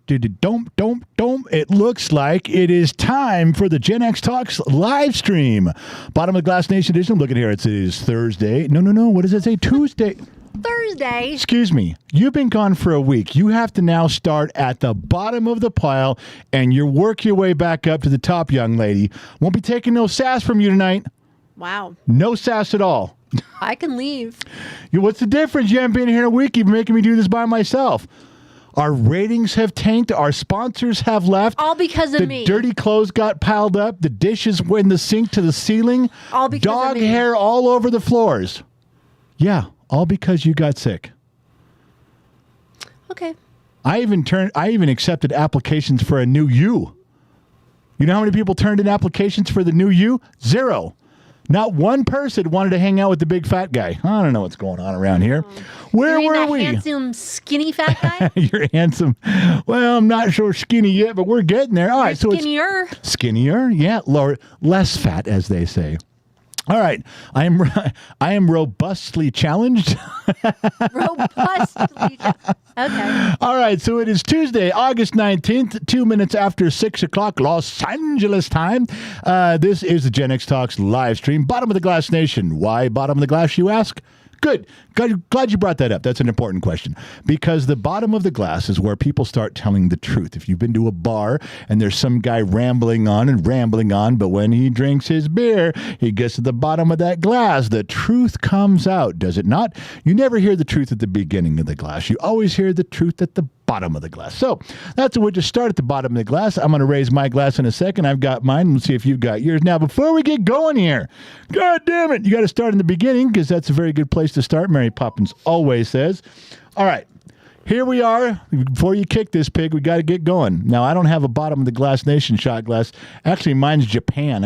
It looks like it is time for the Gen X Talks live stream. Bottom of the Glass Nation edition. I'm looking here. It is Thursday. No. What does it say? Tuesday. Thursday. Excuse me. You've been gone for a week. You have to now start at the bottom of the pile and you work your way back up to the top, young lady. Won't be taking no sass from you tonight. Wow. No sass at all. I can leave. What's the difference? You haven't been here in a week. You've been making me do this by myself. Our ratings have tanked. Our sponsors have left. All because of me. The dirty clothes got piled up. The dishes were in the sink to the ceiling. All because Dog of me. hair all over the floors. Yeah, all because you got sick. Okay. I even accepted applications for a new you. You know how many people turned in applications for the new you? 0. Not one person wanted to hang out with the big fat guy. I don't know what's going on around here. Where were we? Handsome, skinny fat guy? You're handsome. Well, I'm not sure skinny yet, but we're getting there. All right, so skinnier. It's skinnier, yeah, lower, less fat, as they say. All right, I am robustly challenged. Robustly. Okay. All right, so it is Tuesday, August 19th, 2 minutes after 6 o'clock Los Angeles time. This is the Gen X Talks live stream. Bottom of the Glass Nation. Why bottom of the glass, you ask? Good. Glad you brought that up. That's an important question. Because the bottom of the glass is where people start telling the truth. If you've been to a bar and there's some guy rambling on, but when he drinks his beer, he gets to the bottom of that glass. The truth comes out, does it not? You never hear the truth at the beginning of the glass. You always hear the truth at the bottom of the glass. So that's what we'll just start at the bottom of the glass. I'm going to raise my glass in a second. I've got mine. We'll see if you've got yours. Now, before we get going here, God damn it, you got to start in the beginning because that's a very good place to start. Mary Poppins always says. All right. Here we are. Before you kick this pig, we got to get going. Now, I don't have a bottom of the Glass Nation shot glass. Actually, mine's Japan.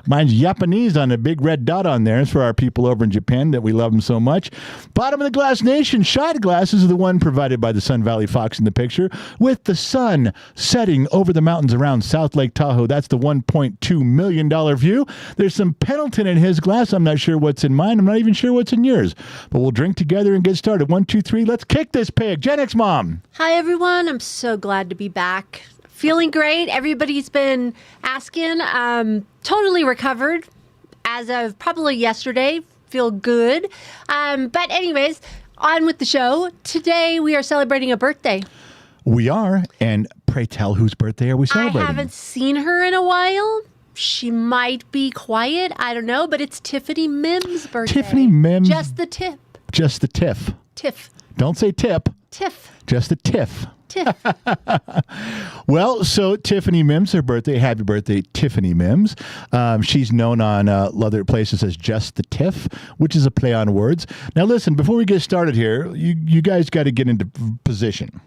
Mine's Japanese on a big red dot on there. It's for our people over in Japan that we love them so much. Bottom of the Glass Nation shot glasses is the one provided by the Sun Valley Fox in the picture with the sun setting over the mountains around South Lake Tahoe. That's the $1.2 million view. There's some Pendleton in his glass. I'm not sure what's in mine. I'm not even sure what's in yours. But we'll drink together and get started. 1, 2, 3. Let's kick this pig. Gen X Mom. Hi, everyone. I'm so glad to be back. Feeling great. Everybody's been asking. Totally recovered as of probably yesterday. Feel good. But anyways, on with the show. Today, we are celebrating a birthday. We are. And pray tell, whose birthday are we celebrating? I haven't seen her in a while. She might be quiet. I don't know. But it's Tiffany Mims' birthday. Tiffany Mims. Just the tip. Just the tiff. Tiff. Don't say tip. Tiff. Just a tiff. Tiff. Well, so Tiffany Mims, her birthday. Happy birthday, Tiffany Mims. She's known on other places as Just the Tiff, which is a play on words. Now, listen, before we get started here, you guys got to get into position.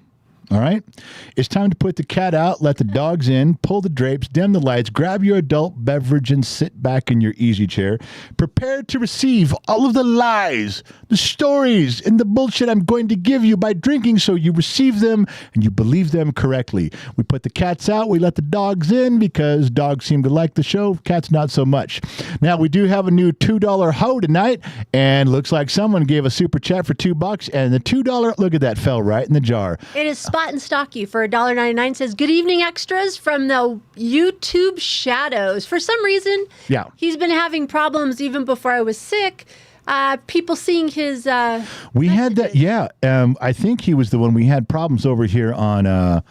All right? It's time to put the cat out, let the dogs in, pull the drapes, dim the lights, grab your adult beverage, and sit back in your easy chair, prepared to receive all of the lies, the stories, and the bullshit I'm going to give you by drinking so you receive them and you believe them correctly. We put the cats out, we let the dogs in because dogs seem to like the show, cats not so much. Now, we do have a new $2 hoe tonight, and looks like someone gave a super chat for $2, and the $2, look at that, fell right in the jar. It is Spot and Stocky for $1.99 says, good evening, extras from the YouTube shadows. For some reason, he's been having problems even before I was sick. People seeing his we messages. Had that, I think he was the one we had problems over here on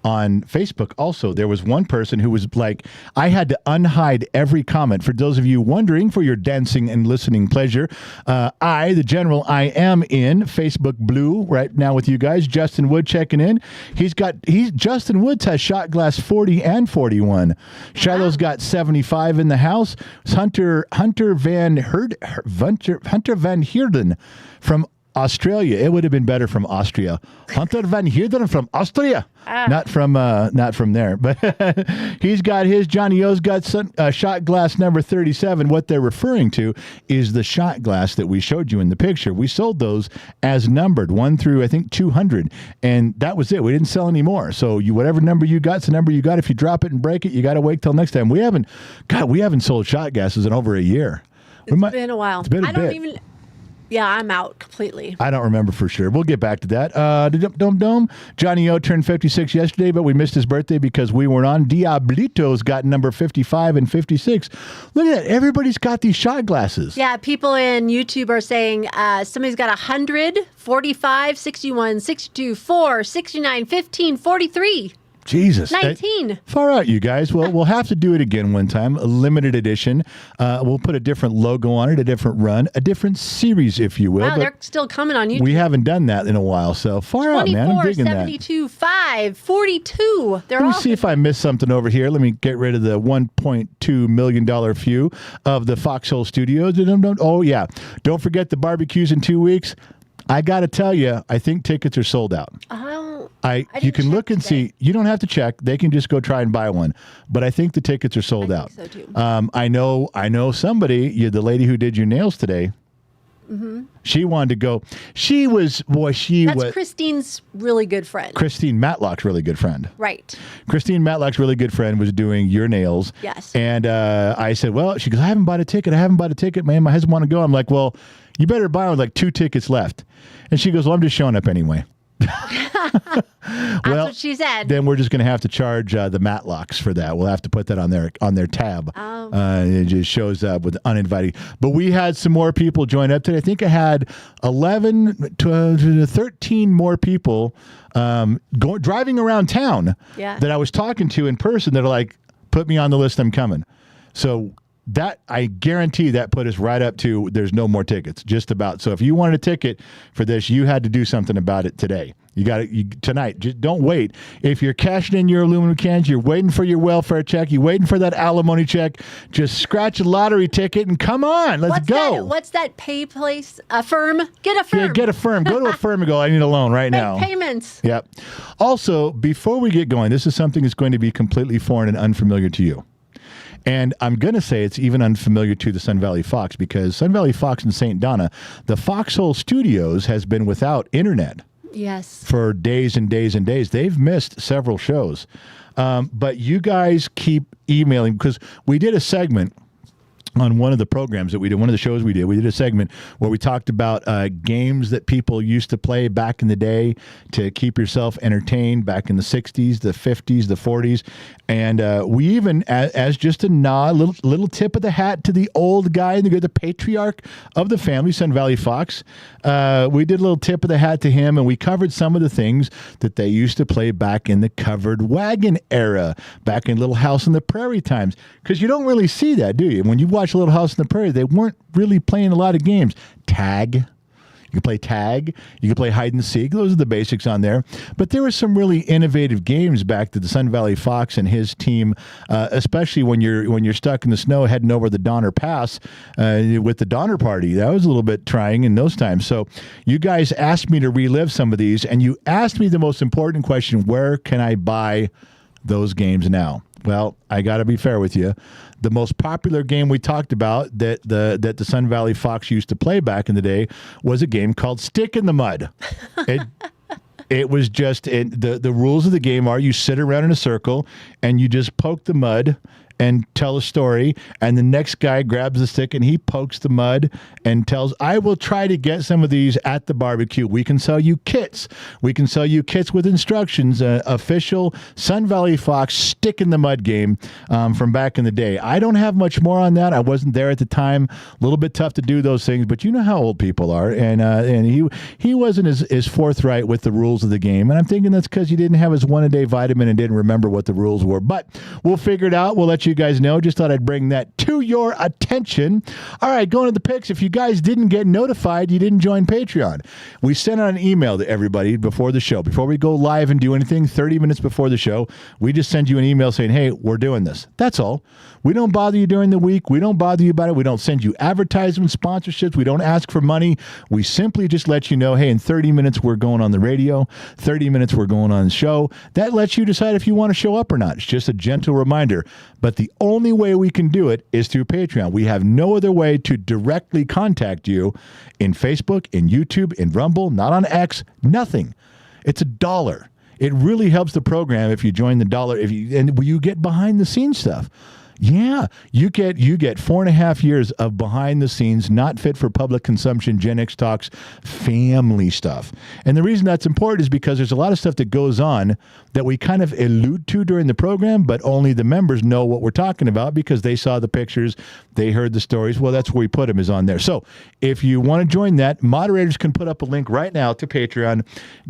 Facebook also. There was one person who was like, I had to unhide every comment. For those of you wondering, for your dancing and listening pleasure, I, the general, I am in Facebook Blue right now with you guys. Justin Wood checking in. Justin Woods has shot glass 40 and 41. Shiloh's got 75 in the house. Hunter Van Heerden from Australia. It would have been better from Austria. Hunter Van Heerden from Austria. Not from there. But he's got his. Johnny O's got shot glass number 37. What they're referring to is the shot glass that we showed you in the picture. We sold those as numbered, 1 through, I think, 200. And that was it. We didn't sell any more. So whatever number you got, it's the number you got. If you drop it and break it, you got to wait till next time. We haven't sold shot glasses in over a year. It's been a while. It's been a bit. Yeah, I'm out completely. I don't remember for sure. We'll get back to that. Dome. Johnny O turned 56 yesterday, but we missed his birthday because we weren't on. Diablitos got number 55 and 56. Look at that. Everybody's got these shot glasses. Yeah, people in YouTube are saying somebody's got 100, 45, 61, 62, 4, 69, 15, 43. Jesus. 19. Far out, you guys. Well, we'll have to do it again one time. A limited edition. We'll put a different logo on it, a different run, a different series, if you will. Wow, they're still coming on YouTube. We haven't done that in a while, so far out, man. I'm digging 72, 5, 42. Let me see if I missed something over here. Let me get rid of the $1.2 million few of the Foxhole Studios. Oh, yeah. Don't forget the barbecues in 2 weeks. I got to tell you, I think tickets are sold out. You can look and see. You don't have to check. They can just go try and buy one. But I think the tickets are sold out. I think so too. I know somebody, the lady who did your nails today, she wanted to go. That's Christine's really good friend. Christine Matlock's really good friend. Right. Christine Matlock's really good friend was doing your nails. Yes. And I said, well, she goes, I haven't bought a ticket, man. My husband want to go. I'm like, well, you better buy one with like 2 tickets left. And she goes, well, I'm just showing up anyway. That's what she said. Then we're just going to have to charge the Matlocks for that. We'll have to put that on their tab. It just shows up with uninvited. But we had some more people join up today. I think I had 11 to 13 more people driving around town that I was talking to in person that are like, put me on the list, I'm coming. So that, I guarantee that put us right up to there's no more tickets, just about. So if you wanted a ticket for this, you had to do something about it today. You got it tonight. Just don't wait. If you're cashing in your aluminum cans, you're waiting for your welfare check, you're waiting for that alimony check, just scratch a lottery ticket and come on. Let's go. What's that pay place? A firm? Get a firm. Yeah, get a firm. Go to a firm and go, I need a loan right now. Make payments. Yep. Also, before we get going, this is something that's going to be completely foreign and unfamiliar to you. And I'm going to say it's even unfamiliar to the Sun Valley Fox, because Sun Valley Fox in St. Donna, the Foxhole Studios has been without internet. Yes. For days and days and days. They've missed several shows. But you guys keep emailing, because we did a segment on one of the programs that we did, one of the shows we did a segment where we talked about games that people used to play back in the day to keep yourself entertained back in the 60s, the 50s, the 40s. And we even, as just a nod, little tip of the hat to the old guy, the patriarch of the family, Sun Valley Fox, we did a little tip of the hat to him, and we covered some of the things that they used to play back in the covered wagon era, back in Little House on the Prairie times. Because you don't really see that, do you? When you watch Little House on the Prairie, they weren't really playing a lot of games. Tag. You could play tag. You could play hide and seek. Those are the basics on there. But there were some really innovative games back to the Sun Valley Fox and his team, especially when you're stuck in the snow heading over the Donner Pass with the Donner Party. That was a little bit trying in those times. So you guys asked me to relive some of these, and you asked me the most important question: where can I buy those games now? Well, I got to be fair with you. The most popular game we talked about that the Sun Valley Fox used to play back in the day was a game called Stick in the Mud. It was just the rules of the game are you sit around in a circle and you just poke the mud and tell a story, and the next guy grabs the stick and he pokes the mud and tells, I will try to get some of these at the barbecue. We can sell you kits. We can sell you kits with instructions, official Sun Valley Fox stick in the mud game from back in the day. I don't have much more on that. I wasn't there at the time. A little bit tough to do those things, but you know how old people are. And he wasn't as forthright with the rules of the game. And I'm thinking that's because he didn't have his one-a-day vitamin and didn't remember what the rules were. But we'll figure it out. We'll let you guys know. Just thought I'd bring that to your attention. All right, going to the picks. If you guys didn't get notified, you didn't join Patreon. We sent out an email to everybody before the show. Before we go live and do anything, 30 minutes before the show, we just send you an email saying, hey, we're doing this. That's all. We don't bother you during the week. We don't bother you about it. We don't send you advertisements, sponsorships. We don't ask for money. We simply just let you know, hey, in 30 minutes, we're going on the radio. 30 minutes, we're going on the show. That lets you decide if you want to show up or not. It's just a gentle reminder. But the only way we can do it is through Patreon. We have no other way to directly contact you in Facebook, in YouTube, in Rumble, not on X, nothing. It's $1. It really helps the program if you join the $1. And you get behind the scenes stuff. Yeah, you get 4.5 years of behind the scenes, not fit for public consumption Gen X Talks family stuff. And the reason that's important is because there's a lot of stuff that goes on that we kind of allude to during the program, but only the members know what we're talking about because they saw the pictures, they heard the stories. Well, that's where we put them, is on there. So if you want to join that, moderators can put up a link right now to Patreon.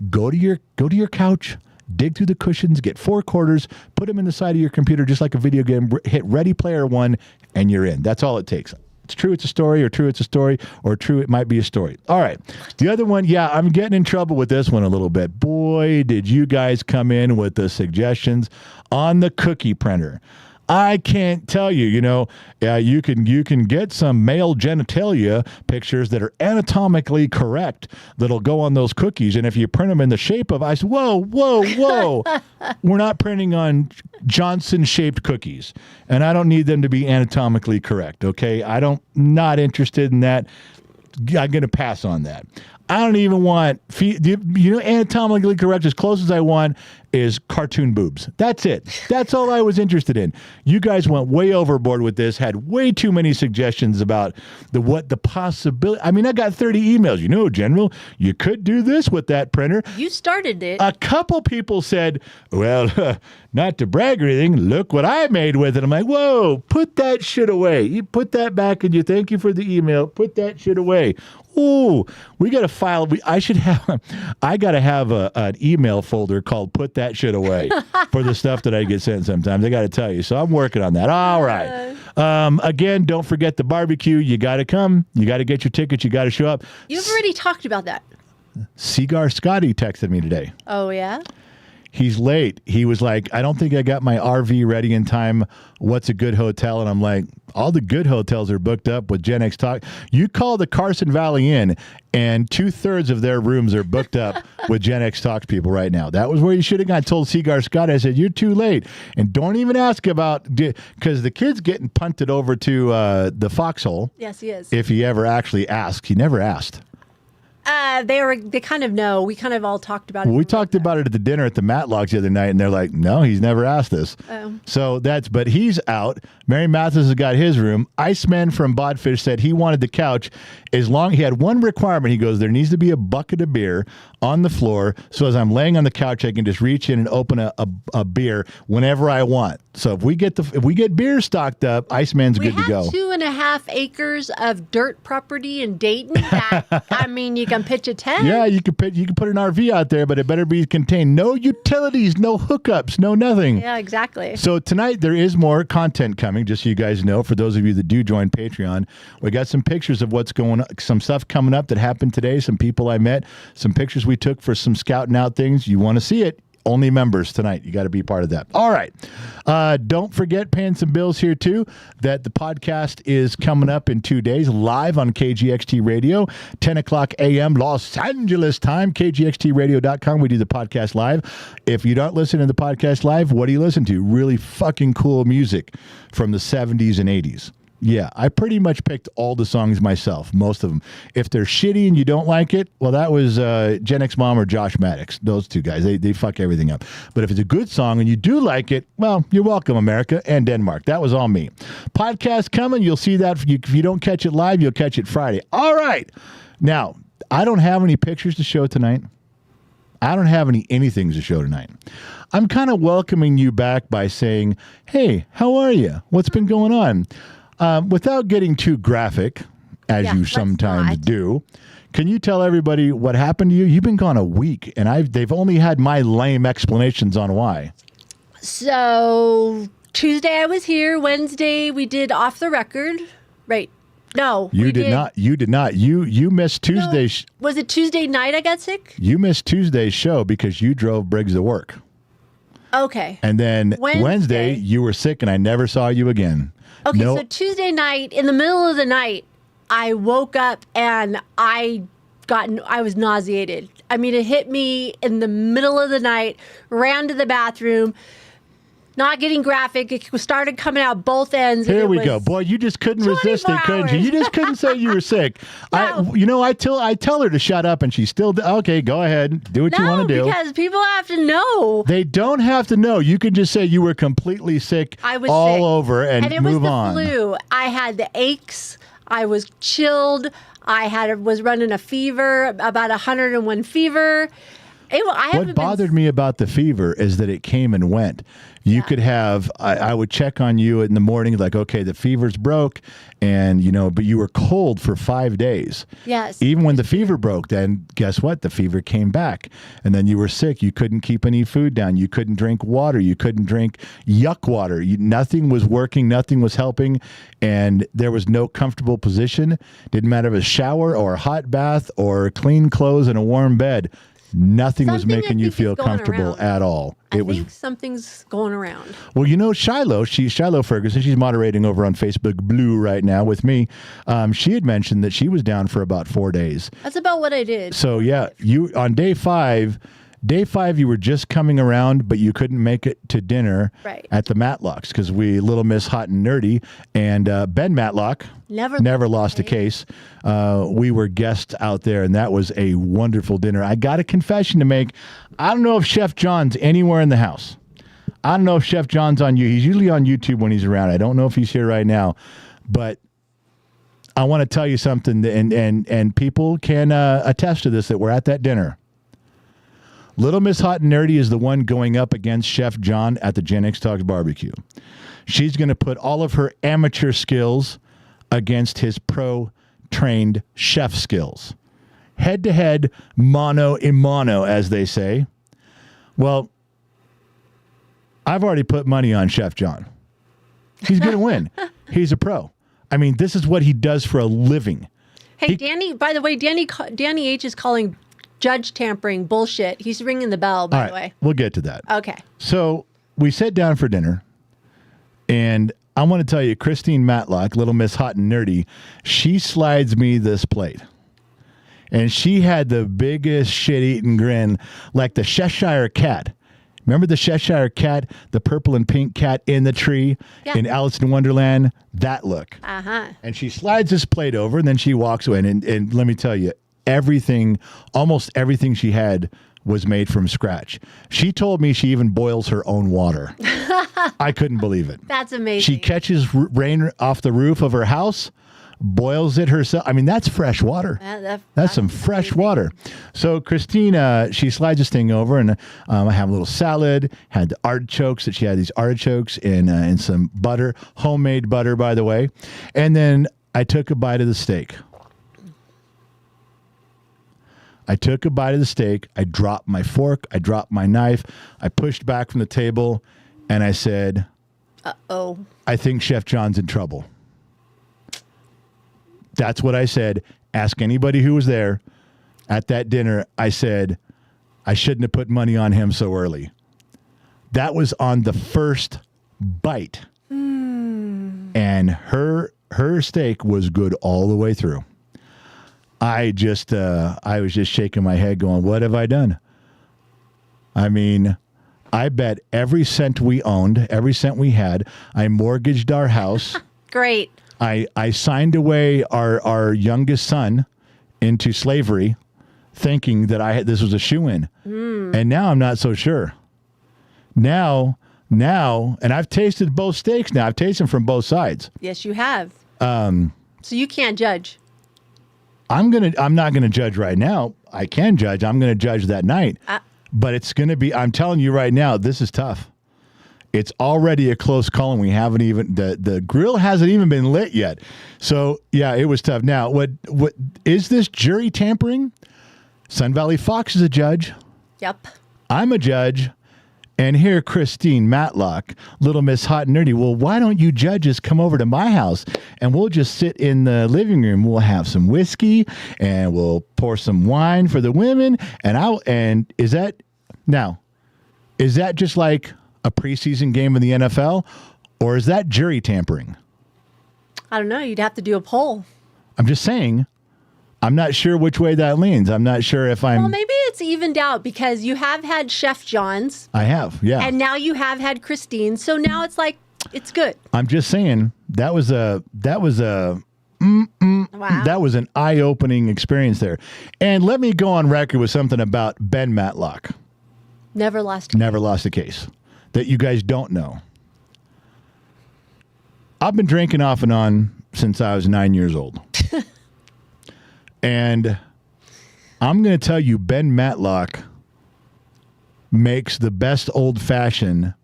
Go to your couch. Dig through the cushions, get 4 quarters, put them in the side of your computer just like a video game, hit Ready Player One, and you're in. That's all it takes. It's true it's a story, or true it's a story, or true it might be a story. All right. The other one, yeah, I'm getting in trouble with this one a little bit. Boy, did you guys come in with the suggestions on the cookie printer. I can't tell you, you can get some male genitalia pictures that are anatomically correct that'll go on those cookies. And if you print them in the shape of, I said, whoa, we're not printing on Johnson-shaped cookies. And I don't need them to be anatomically correct, okay? Not interested in that. I'm going to pass on that. I don't even want, anatomically correct, as close as I want is cartoon boobs. That's it. That's all I was interested in. You guys went way overboard with this, had way too many suggestions about the possibility. I mean, I got 30 emails. General, you could do this with that printer. You started it. A couple people said, well, not to brag or anything, look what I made with it. I'm like, whoa, put that shit away. You put that back and you thank you for the email. Put that shit away. Ooh, we got to file. I got to have an email folder called "Put That Shit Away" for the stuff that I get sent sometimes. I got to tell you, so I'm working on that. All right. Again, don't forget the barbecue. You got to come. You got to get your tickets. You got to show up. You've already talked about that. Cigar Scotty texted me today. Oh yeah. He's late. He was like, I don't think I got my RV ready in time. What's a good hotel? And I'm like, all the good hotels are booked up with Gen X Talk. You call the Carson Valley Inn, and 2/3 of their rooms are booked up with Gen X Talk people right now. That was where you should have gone. I told Cigar Scott, I said, you're too late. And don't even ask about, because the kid's getting punted over to the Foxhole. Yes, he is. If he ever actually asked. He never asked. They kind of know. We kind of all talked about it. We talked about it at the dinner at the Matlocks the other night, and they're like, no, he's never asked this. Oh. So but he's out. Mary Mathis has got his room. Iceman from Bodfish said he wanted the couch as long, he had one requirement. He goes, there needs to be a bucket of beer on the floor, so as I'm laying on the couch, I can just reach in and open a beer whenever I want. So if we get beer stocked up, Iceman's good to go. We have 2.5 acres of dirt property in Dayton. You can pitch a tent. Yeah, you can put an RV out there, but it better be contained. No utilities, no hookups, no nothing. Yeah, exactly. So tonight there is more content coming, just so you guys know. For those of you that do join Patreon, we got some pictures of what's going on, some stuff coming up that happened today, some people I met, some pictures we took for some scouting out things. You want to see it? Only members tonight. You got to be part of that. All right. Don't forget, paying some bills here too, that the podcast is coming up in 2 days live on KGXT Radio, 10 o'clock a.m. Los Angeles time, kgxtradio.com. We do the podcast live. If you don't listen to the podcast live, what do you listen to? Really fucking cool music from the 70s and 80s. Yeah, I pretty much picked all the songs myself, most of them. If they're shitty and you don't like it, well, that was Gen X Mom or Josh Maddox. Those two guys, they fuck everything up. But if it's a good song and you do like it, well, you're welcome, America and Denmark. That was all me. Podcast coming. You'll see that. If you don't catch it live, you'll catch it Friday. All right. Now, I don't have any pictures to show tonight. I don't have anything to show tonight. I'm kind of welcoming you back by saying, hey, how are you? What's been going on? Without getting too graphic, as you sometimes do, can you tell everybody what happened to you? You've been gone a week, and they've only had my lame explanations on why. So Tuesday I was here. Wednesday we did Off the Record. Right. No. You did not. You did not. You missed Tuesday's. No. Was it Tuesday night I got sick? You missed Tuesday's show because you drove Briggs to work. Okay. And then Wednesday you were sick, and I never saw you again. Okay, so Tuesday night, in the middle of the night, I woke up and I was nauseated. I mean, it hit me in the middle of the night, ran to the bathroom, Not getting graphic. It started coming out both ends. Here we go. Boy, you just couldn't resist it, couldn't you? You just couldn't say you were sick. No. I tell her to shut up, and she still, okay, go ahead. Do what you want to do. Because people have to know. They don't have to know. You can just say you were completely sick all over and move on. And it was the flu. I had the aches. I was chilled. Was running a fever, about 101 fever. What bothered me about the fever is that it came and went. You could have, I would check on you in the morning, like, okay, the fever's broke, and, but you were cold for 5 days. Yes. Even when the fever broke, then guess what? The fever came back, and then you were sick. You couldn't keep any food down. You couldn't drink water. You couldn't drink yuck water. Nothing was working. Nothing was helping, and there was no comfortable position. Didn't matter if it was a shower or a hot bath or clean clothes and a warm bed. Nothing was making you feel comfortable at all. I think something's going around. Well, Shiloh Ferguson, she's moderating over on Facebook Blue right now with me. She had mentioned that she was down for about 4 days. That's about what I did. So, yeah, you on day five, you were just coming around, but you couldn't make it to dinner at the Matlocks because Little Miss Hot and Nerdy and Ben Matlock never lost a case. We were guests out there, and that was a wonderful dinner. I got a confession to make. I don't know if Chef John's anywhere in the house. I don't know if Chef John's on you. He's usually on YouTube when he's around. I don't know if he's here right now, but I want to tell you something, and people can attest to this, that we're at that dinner. Little Miss Hot and Nerdy is the one going up against Chef John at the Gen X Talks barbecue. She's going to put all of her amateur skills against his pro-trained chef skills. Head-to-head, mano a mano, as they say. Well, I've already put money on Chef John. He's going to win. He's a pro. I mean, this is what he does for a living. Hey, Danny, by the way, Danny H is calling judge tampering bullshit. He's ringing the bell, by the way. We'll get to that. Okay. So we sat down for dinner, and I want to tell you, Christine Matlock, Little Miss Hot and Nerdy, she slides me this plate. And she had the biggest shit-eating grin, like the Cheshire Cat. Remember the Cheshire Cat, the purple and pink cat in the tree in Alice in Wonderland? That look. Uh-huh. And she slides this plate over, and then she walks away. And let me tell you, almost everything she had was made from scratch. She told me she even boils her own water. I couldn't believe it. That's amazing. She catches rain off the roof of her house, boils it herself. I mean, that's fresh water. That's some fresh water. So Christina, she slides this thing over, and I have a little salad, had the artichokes, that she had these artichokes in some butter, homemade butter, by the way. And then I took a bite of the steak. I dropped my fork. I dropped my knife. I pushed back from the table, and I said, uh-oh, I think Chef John's in trouble. That's what I said. Ask anybody who was there at that dinner. I said, I shouldn't have put money on him so early. That was on the first bite. And her steak was good all the way through. I was just shaking my head going, what have I done? I mean, I bet every cent we owned, every cent we had, I mortgaged our house. Great. I signed away our youngest son into slavery, thinking that this was a shoo-in. And now I'm not so sure. Now, and I've tasted both steaks now. I've tasted them from both sides. Yes, you have. So you can't judge. I'm not gonna judge right now. I can judge. I'm gonna judge that night. But it's gonna be. I'm telling you right now, this is tough. It's already a close call, and we haven't even the grill hasn't even been lit yet. So yeah, it was tough. Now, what is this jury tampering? Sun Valley Fox is a judge. Yep. I'm a judge. And here, Christine Matlock, Little Miss Hot and Nerdy. Well, why don't you judges come over to my house and we'll just sit in the living room. We'll have some whiskey and we'll pour some wine for the women. And is that just like a preseason game in the NFL, or is that jury tampering? I don't know. You'd have to do a poll. I'm just saying. I'm not sure which way that leans. I'm not sure if I'm... Well, maybe it's evened out because you have had Chef John's. I have, yeah. And now you have had Christine. So now it's like, it's good. I'm just saying that was a Wow. that was an eye-opening experience there. And let me go on record with something about Ben Matlock. Never lost. Never lost a case that you guys don't know. I've been drinking off and on since I was 9 years old. And I'm going to tell you, Ben Matlock makes the best old-fashioned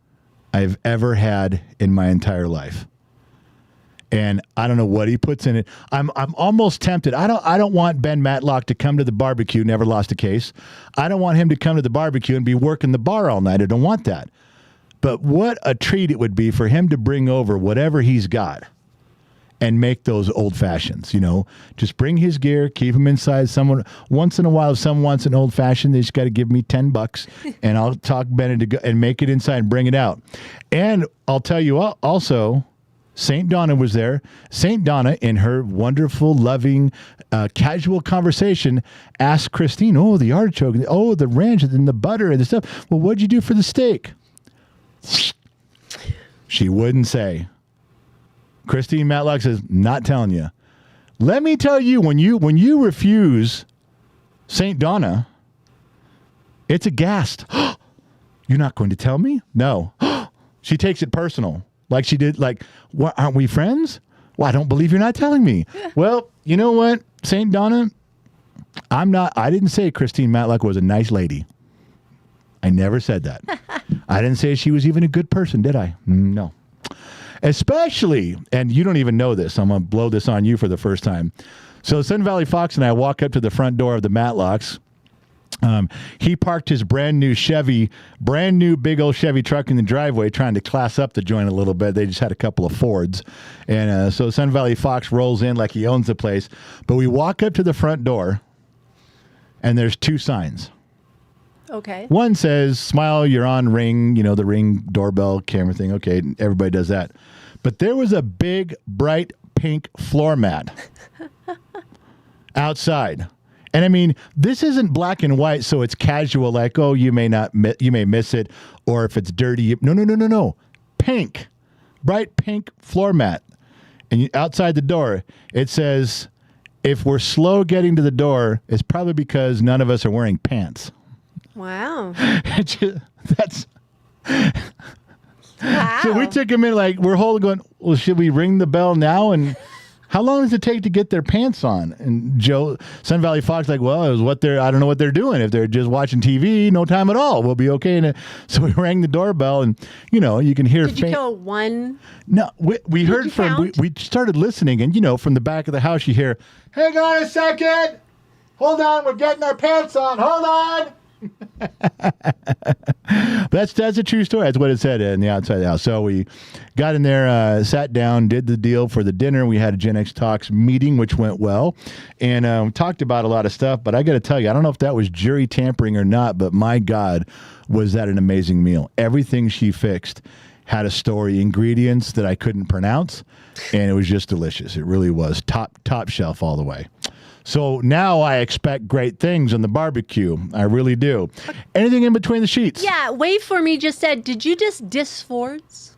I've ever had in my entire life. And I don't know what he puts in it. I'm almost tempted. I don't want Ben Matlock to come to the barbecue, never lost a case. I don't want him to come to the barbecue and be working the bar all night. I don't want that. But what a treat it would be for him to bring over whatever he's got and make those old fashions, you know. Just bring his gear, keep him inside. Someone once in a while, if someone wants an old fashioned, they just got to give me $10 and I'll talk Ben into go and make it inside and bring it out. And I'll tell you also, St. Donna was there. St. Donna, in her wonderful, loving, casual conversation, asked Christine, "Oh, the artichoke, oh, the ranch, and the butter and the stuff. Well, what'd you do for the steak?" She wouldn't say. Christine Matlock says, "Not telling you." Let me tell you, when you refuse St. Donna, it's aghast. You're not going to tell me? No. She takes it personal. Like she did, like, what, aren't we friends? Well, I don't believe you're not telling me. Well, you know what, St. Donna? I didn't say Christine Matlock was a nice lady. I never said that. I didn't say she was even a good person, did I? No. Especially, and you don't even know this, I'm going to blow this on you for the first time. So Sun Valley Fox and I walk up to the front door of the Matlocks. He parked his brand new big old Chevy truck in the driveway, trying to class up the joint a little bit. They just had a couple of Fords. And so Sun Valley Fox rolls in like he owns the place. But we walk up to the front door, and there's two signs. Okay. One says, "Smile, you're on Ring," you know, the Ring doorbell camera thing. Okay, everybody does that. But there was a big, bright pink floor mat outside. And I mean, this isn't black and white, so it's casual, like, oh, you may miss it, or if it's dirty. No. Pink. Bright pink floor mat. And outside the door, it says, "If we're slow getting to the door, it's probably because none of us are wearing pants." Wow. That's... Wow. So we took a minute, like, we're holding going, well, should we ring the bell now? And how long does it take to get their pants on? And Sun Valley Fox, like, well, it was I don't know what they're doing. If they're just watching TV, no time at all. We'll be okay. And so we rang the doorbell, and, you know, you can hear. Did you go one? No, we heard from, we started listening, and, you know, from the back of the house, you hear, "Hang on a second. Hold on. We're getting our pants on. Hold on." That's a true story. That's what it said in the outside of the house. So we got in there, sat down, did the deal for the dinner. We had a Gen X Talks meeting, which went well, and talked about a lot of stuff. But I got to tell you, I don't know if that was jury tampering or not, but my God, was that an amazing meal. Everything she fixed had a story, ingredients that I couldn't pronounce, and it was just delicious. It really was top shelf all the way. So now I expect great things on the barbecue. I really do. Anything in between the sheets? Yeah, Wait For Me just said, did you just diss Fords?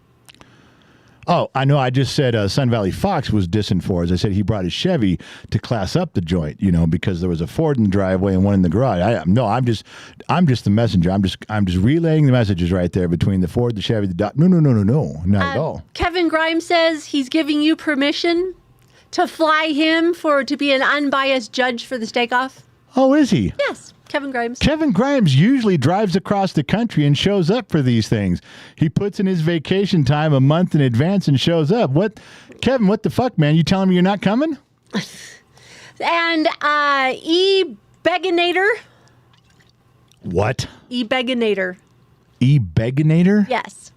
Oh, I know. I just said Sun Valley Fox was dissing Fords. I said he brought his Chevy to class up the joint, you know, because there was a Ford in the driveway and one in the garage. I'm just the messenger. I'm just relaying the messages right there between the Ford, the Chevy, No, not at all. Kevin Grimes says he's giving you permission to fly him to be an unbiased judge for the steak-off. Oh, is he? Yes, Kevin Grimes. Kevin Grimes usually drives across the country and shows up for these things. He puts in his vacation time a month in advance and shows up. Kevin, what the fuck, man? You telling me you're not coming? And E-Beginator. What? E-Beginator. E-Beginator? Yes.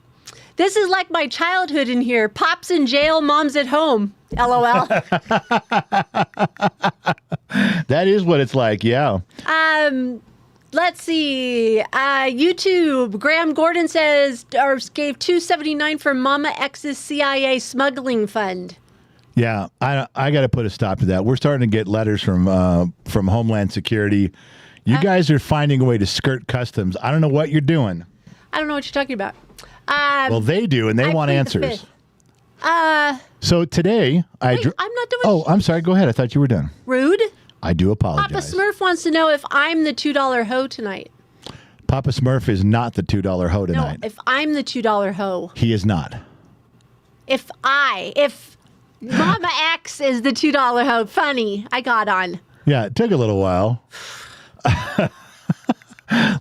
This is like my childhood in here. Pop's in jail, mom's at home. LOL. That is what it's like, yeah. Let's see. YouTube. Graham Gordon says, or gave $279 for Mama X's CIA smuggling fund. Yeah, I got to put a stop to that. We're starting to get letters from Homeland Security, You guys are finding a way to skirt customs. I don't know what you're doing. I don't know what you're talking about. Well, they do, and they want plead the answers. fifth. So today, Wait, I'm not doing. Oh, I'm sorry. Go ahead. I thought you were done. Rude. I do apologize. Papa Smurf wants to know if I'm the $2 hoe tonight. Papa Smurf is not the $2 hoe No, tonight. if I'm the $2 hoe. He is not. If Mama X is the $2 hoe, funny, I got on. Yeah, it took a little while.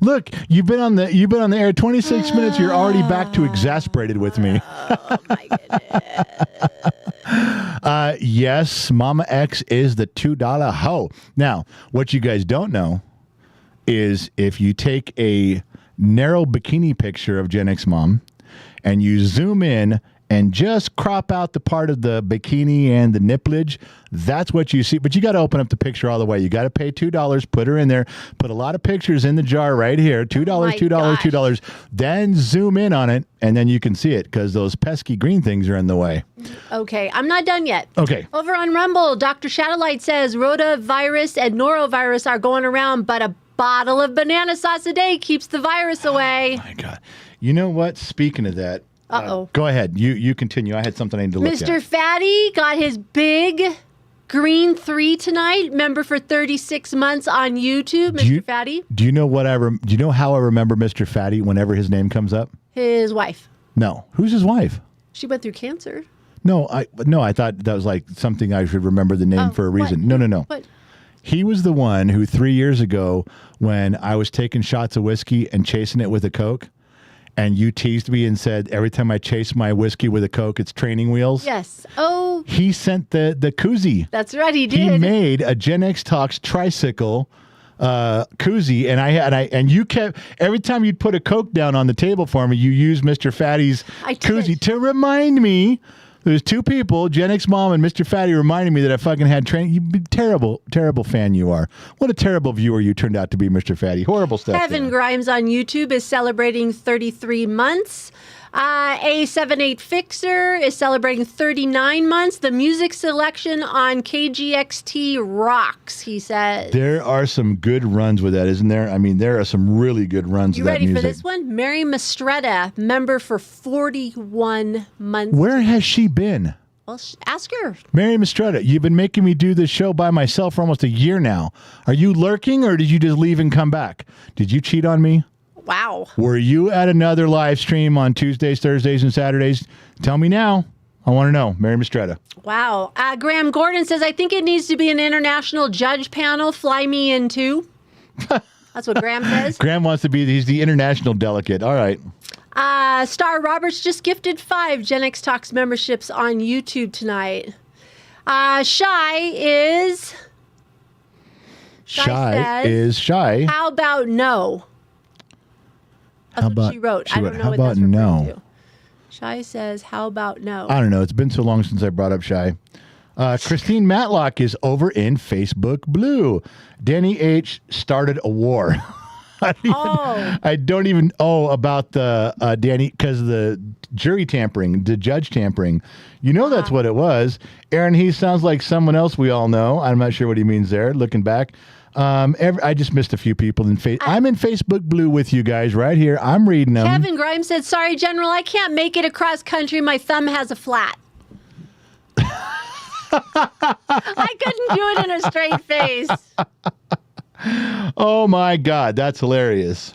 Look, you've been on the air 26 minutes. You're already back to exasperated with me. Oh my goodness. Yes, Mama X is the $2 hoe. Now, what you guys don't know is if you take a narrow bikini picture of Gen X Mom and you zoom in and just crop out the part of the bikini and the nipplage, that's what you see. But you got to open up the picture all the way. You got to pay $2, put her in there, put a lot of pictures in the jar right here, $2, my $2, gosh. $2. Then zoom in on it, and then you can see it because those pesky green things are in the way. Okay, I'm not done yet. Okay. Over on Rumble, Dr. Shadowlight says rotavirus and norovirus are going around, but a bottle of banana sauce a day keeps the virus away. My God. You know what? Speaking of that, go ahead. You continue. I had something I need to look at. Mr. Fatty got his big green 3 tonight. Member for 36 months on YouTube, Mr. Fatty. Do you know what do you know how I remember Mr. Fatty whenever his name comes up? His wife. No. Who's his wife? She went through cancer. No, I thought that was like something I should remember the name for a reason. What? No. What? He was the one who 3 years ago, when I was taking shots of whiskey and chasing it with a Coke, and you teased me and said, every time I chase my whiskey with a Coke, it's training wheels. Yes. Oh, He sent the koozie. that's right. He did. He made a Gen X Talks tricycle koozie, and you kept, every time you'd put a Coke down on the table for me, you used Mr. Fatty's I did. koozie to remind me. There's two people, Gen X Mom and Mr. Fatty, reminding me that I fucking had training. You terrible, terrible fan you are. What a terrible viewer you turned out to be, Mr. Fatty. Horrible stuff. Kevin there. Grimes on YouTube is celebrating 33 months. A78 Fixer is celebrating 39 months. The music selection on KGXT rocks, he says. There are some good runs with that, isn't there? I mean, there are some really good runs You with that ready music. for this one? Mary Mistretta, member for 41 months. Where has she been? Well, ask her. Mary Mistretta, you've been making me do this show by myself for almost a year now. Are you lurking, or did you just leave and come back? Did you cheat on me? Wow. Were you at another live stream on Tuesdays, Thursdays, and Saturdays? Tell me now. I want to know. Mary Mistretta. Wow. Graham Gordon says, I think it needs to be an international judge panel. Fly me in too. That's what Graham says. Graham wants to be, he's the international delegate. All right. Star Roberts just gifted 5 Gen X Talks memberships on YouTube tonight. Shy is shy. How about no? That's what she wrote. I don't know how what about that's referring no? to. Shy says, how about no? I don't know. It's been so long since I brought up Shy. Christine Matlock is over in Facebook Blue. Danny H. started a war. I don't even know about the Danny, because of the jury tampering, the judge tampering. You know that's what it was. Aaron, he sounds like someone else we all know. I'm not sure what he means there, looking back. I just missed a few people in I'm in Facebook Blue with you guys right here. I'm reading them. Kevin Grimes said, sorry, General, I can't make it across country. My thumb has a flat. I couldn't do it in a straight face. Oh, my God. That's hilarious.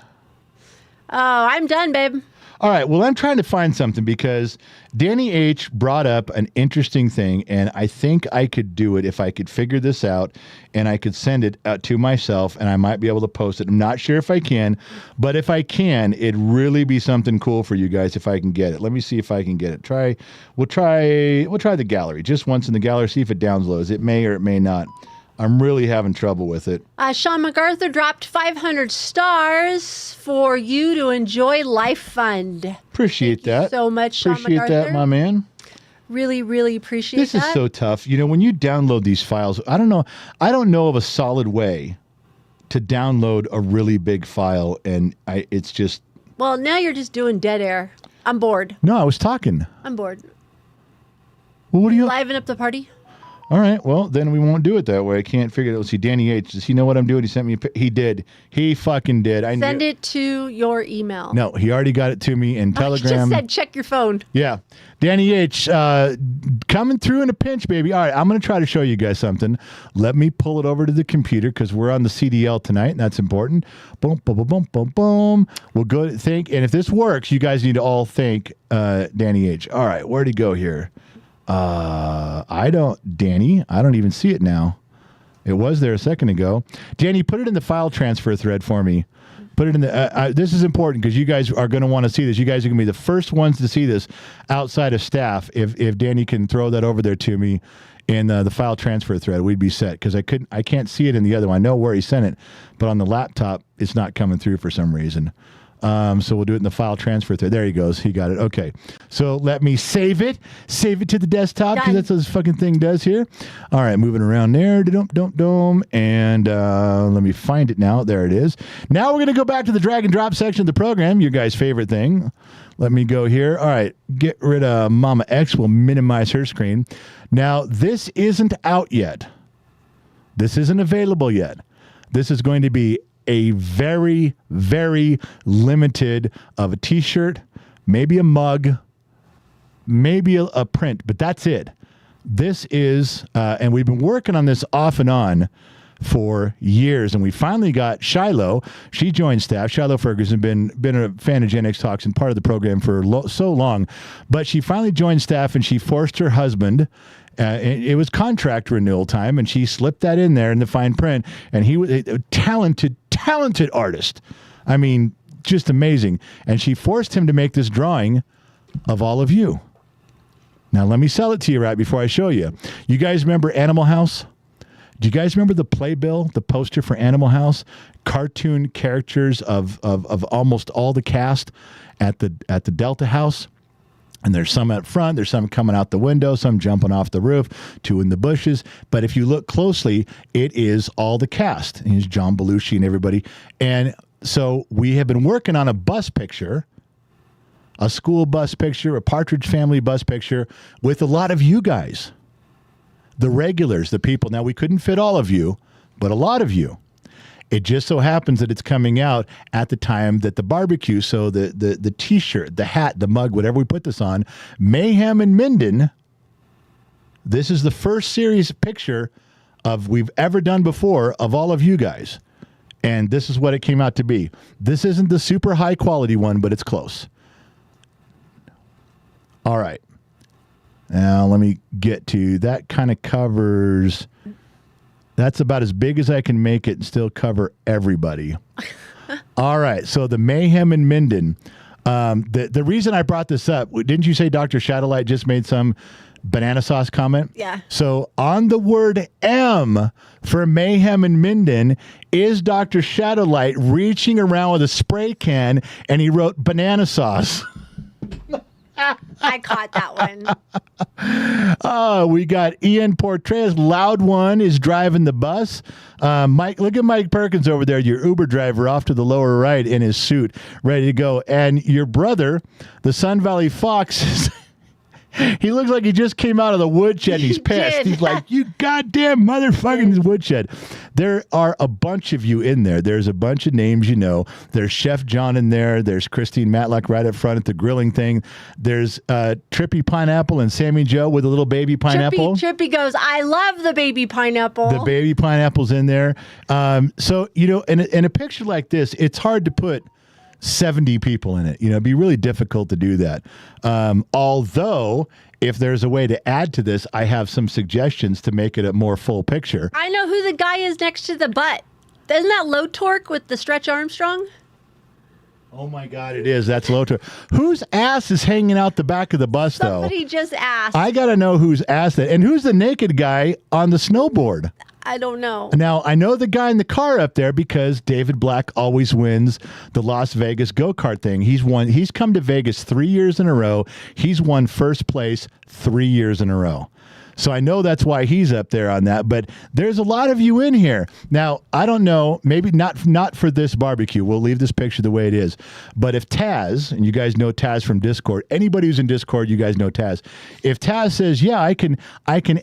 Oh, I'm done, babe. All right. Well, I'm trying to find something because Danny H. brought up an interesting thing, and I think I could do it if I could figure this out, and I could send it to myself, and I might be able to post it. I'm not sure if I can, but if I can, it'd really be something cool for you guys if I can get it. Let me see if I can get it. We'll try the gallery just once in the gallery, see if it downloads. It may or it may not. I'm really having trouble with it. Sean MacArthur dropped 500 stars for you to enjoy Life Fund. Appreciate Thank you that. so much, Sean Appreciate MacArthur. that, my man. Really, really appreciate This that. is so tough. You know, when you download these files, I don't know of a solid way to download a really big file, and it's just. Well, now you're just doing dead air. I'm bored. No, I was talking. I'm bored. Well, what do you? Liven up the party. All right. Well, then we won't do it that way. I can't figure it. Let's see. Danny H. Does he know what I'm doing? He sent me he did. He fucking did. Send it to your email. No, he already got it to me in Telegram. I just said check your phone. Yeah. Danny H. Coming through in a pinch, baby. All right. I'm going to try to show you guys something. Let me pull it over to the computer because we're on the CDL tonight, and that's important. Boom, boom, boom, boom, boom, boom. We'll go think. And if this works, you guys need to all thank Danny H. All right. Where'd he go here? Danny, I don't even see it now. It was there a second ago. Danny, put it in the file transfer thread for me. Put it in the, this is important because you guys are going to want to see this. You guys are going to be the first ones to see this outside of staff. If Danny can throw that over there to me in the file transfer thread, we'd be set because I can't see it in the other one. I know where he sent it, but on the laptop, it's not coming through for some reason. So we'll do it in the file transfer thread. There he goes. He got it. Okay. So let me save it. Save it to the desktop because that's what this fucking thing does here. All right. Moving around there. And let me find it now. There it is. Now we're going to go back to the drag and drop section of the program. Your guys' favorite thing. Let me go here. All right. Get rid of Mama X. We'll minimize her screen. Now, this isn't out yet. This isn't available yet. This is going to be a very, very limited of a t-shirt, maybe a mug, maybe a print, but that's it. This is, and we've been working on this off and on for years, and we finally got Shiloh. She joined staff. Shiloh Ferguson, been a fan of Gen X Talks and part of the program for so long, but she finally joined staff, and she forced her husband. It was contract renewal time, and she slipped that in there in the fine print. And he was a talented artist. I mean, just amazing. And she forced him to make this drawing of all of you. Now, let me sell it to you right before I show you. You guys remember Animal House? Do you guys remember the playbill, the poster for Animal House? Cartoon characters of almost all the cast at the Delta House. And there's some out front, there's some coming out the window, some jumping off the roof, two in the bushes. But if you look closely, it is all the cast. And it's John Belushi and everybody. And so we have been working on a bus picture, a school bus picture, a Partridge Family bus picture with a lot of you guys, the regulars, the people. Now, we couldn't fit all of you, but a lot of you. It just so happens that it's coming out at the time that the barbecue, so the T-shirt, the hat, the mug, whatever we put this on, Mayhem and Minden, this is the first series picture we've ever done before of all of you guys. And this is what it came out to be. This isn't the super high quality one, but it's close. All right. Now let me get to, that kind of covers... That's about as big as I can make it and still cover everybody. All right. So the Mayhem and Minden. The reason I brought this up, didn't you say Dr. Shadowlight just made some banana sauce comment? Yeah. So on the word M for Mayhem and Minden is Dr. Shadowlight reaching around with a spray can and he wrote banana sauce. I caught that one. We got Ian Portrez, loud one, is driving the bus. Mike, look at Mike Perkins over there, your Uber driver off to the lower right in his suit, ready to go. And your brother, the Sun Valley Fox, he looks like he just came out of the woodshed and he's pissed. He's like, you goddamn motherfucking woodshed. There are a bunch of you in there. There's a bunch of names you know. There's Chef John in there. There's Christine Matlock right up front at the grilling thing. There's Trippy Pineapple and Sammy Joe with a little baby pineapple. Trippy goes, I love the baby pineapple. The baby pineapple's in there. So, you know, in a picture like this, it's hard to put 70 people in it. You know, it'd be really difficult to do that. Although, if there's a way to add to this, I have some suggestions to make it a more full picture. I know who the guy is next to the butt. Isn't that Low Torque with the Stretch Armstrong? Oh my God, it is. That's Low Torque. Whose ass is hanging out the back of the bus, though? Somebody just asked. I got to know whose ass that. And who's the naked guy on the snowboard? I don't know. Now, I know the guy in the car up there because David Black always wins the Las Vegas go-kart thing. He's come to Vegas 3 years in a row. He's won first place 3 years in a row. So I know that's why he's up there on that. But there's a lot of you in here. Now, I don't know, maybe not for this barbecue. We'll leave this picture the way it is. But if Taz, and you guys know Taz from Discord, anybody who's in Discord, you guys know Taz. If Taz says, yeah, I can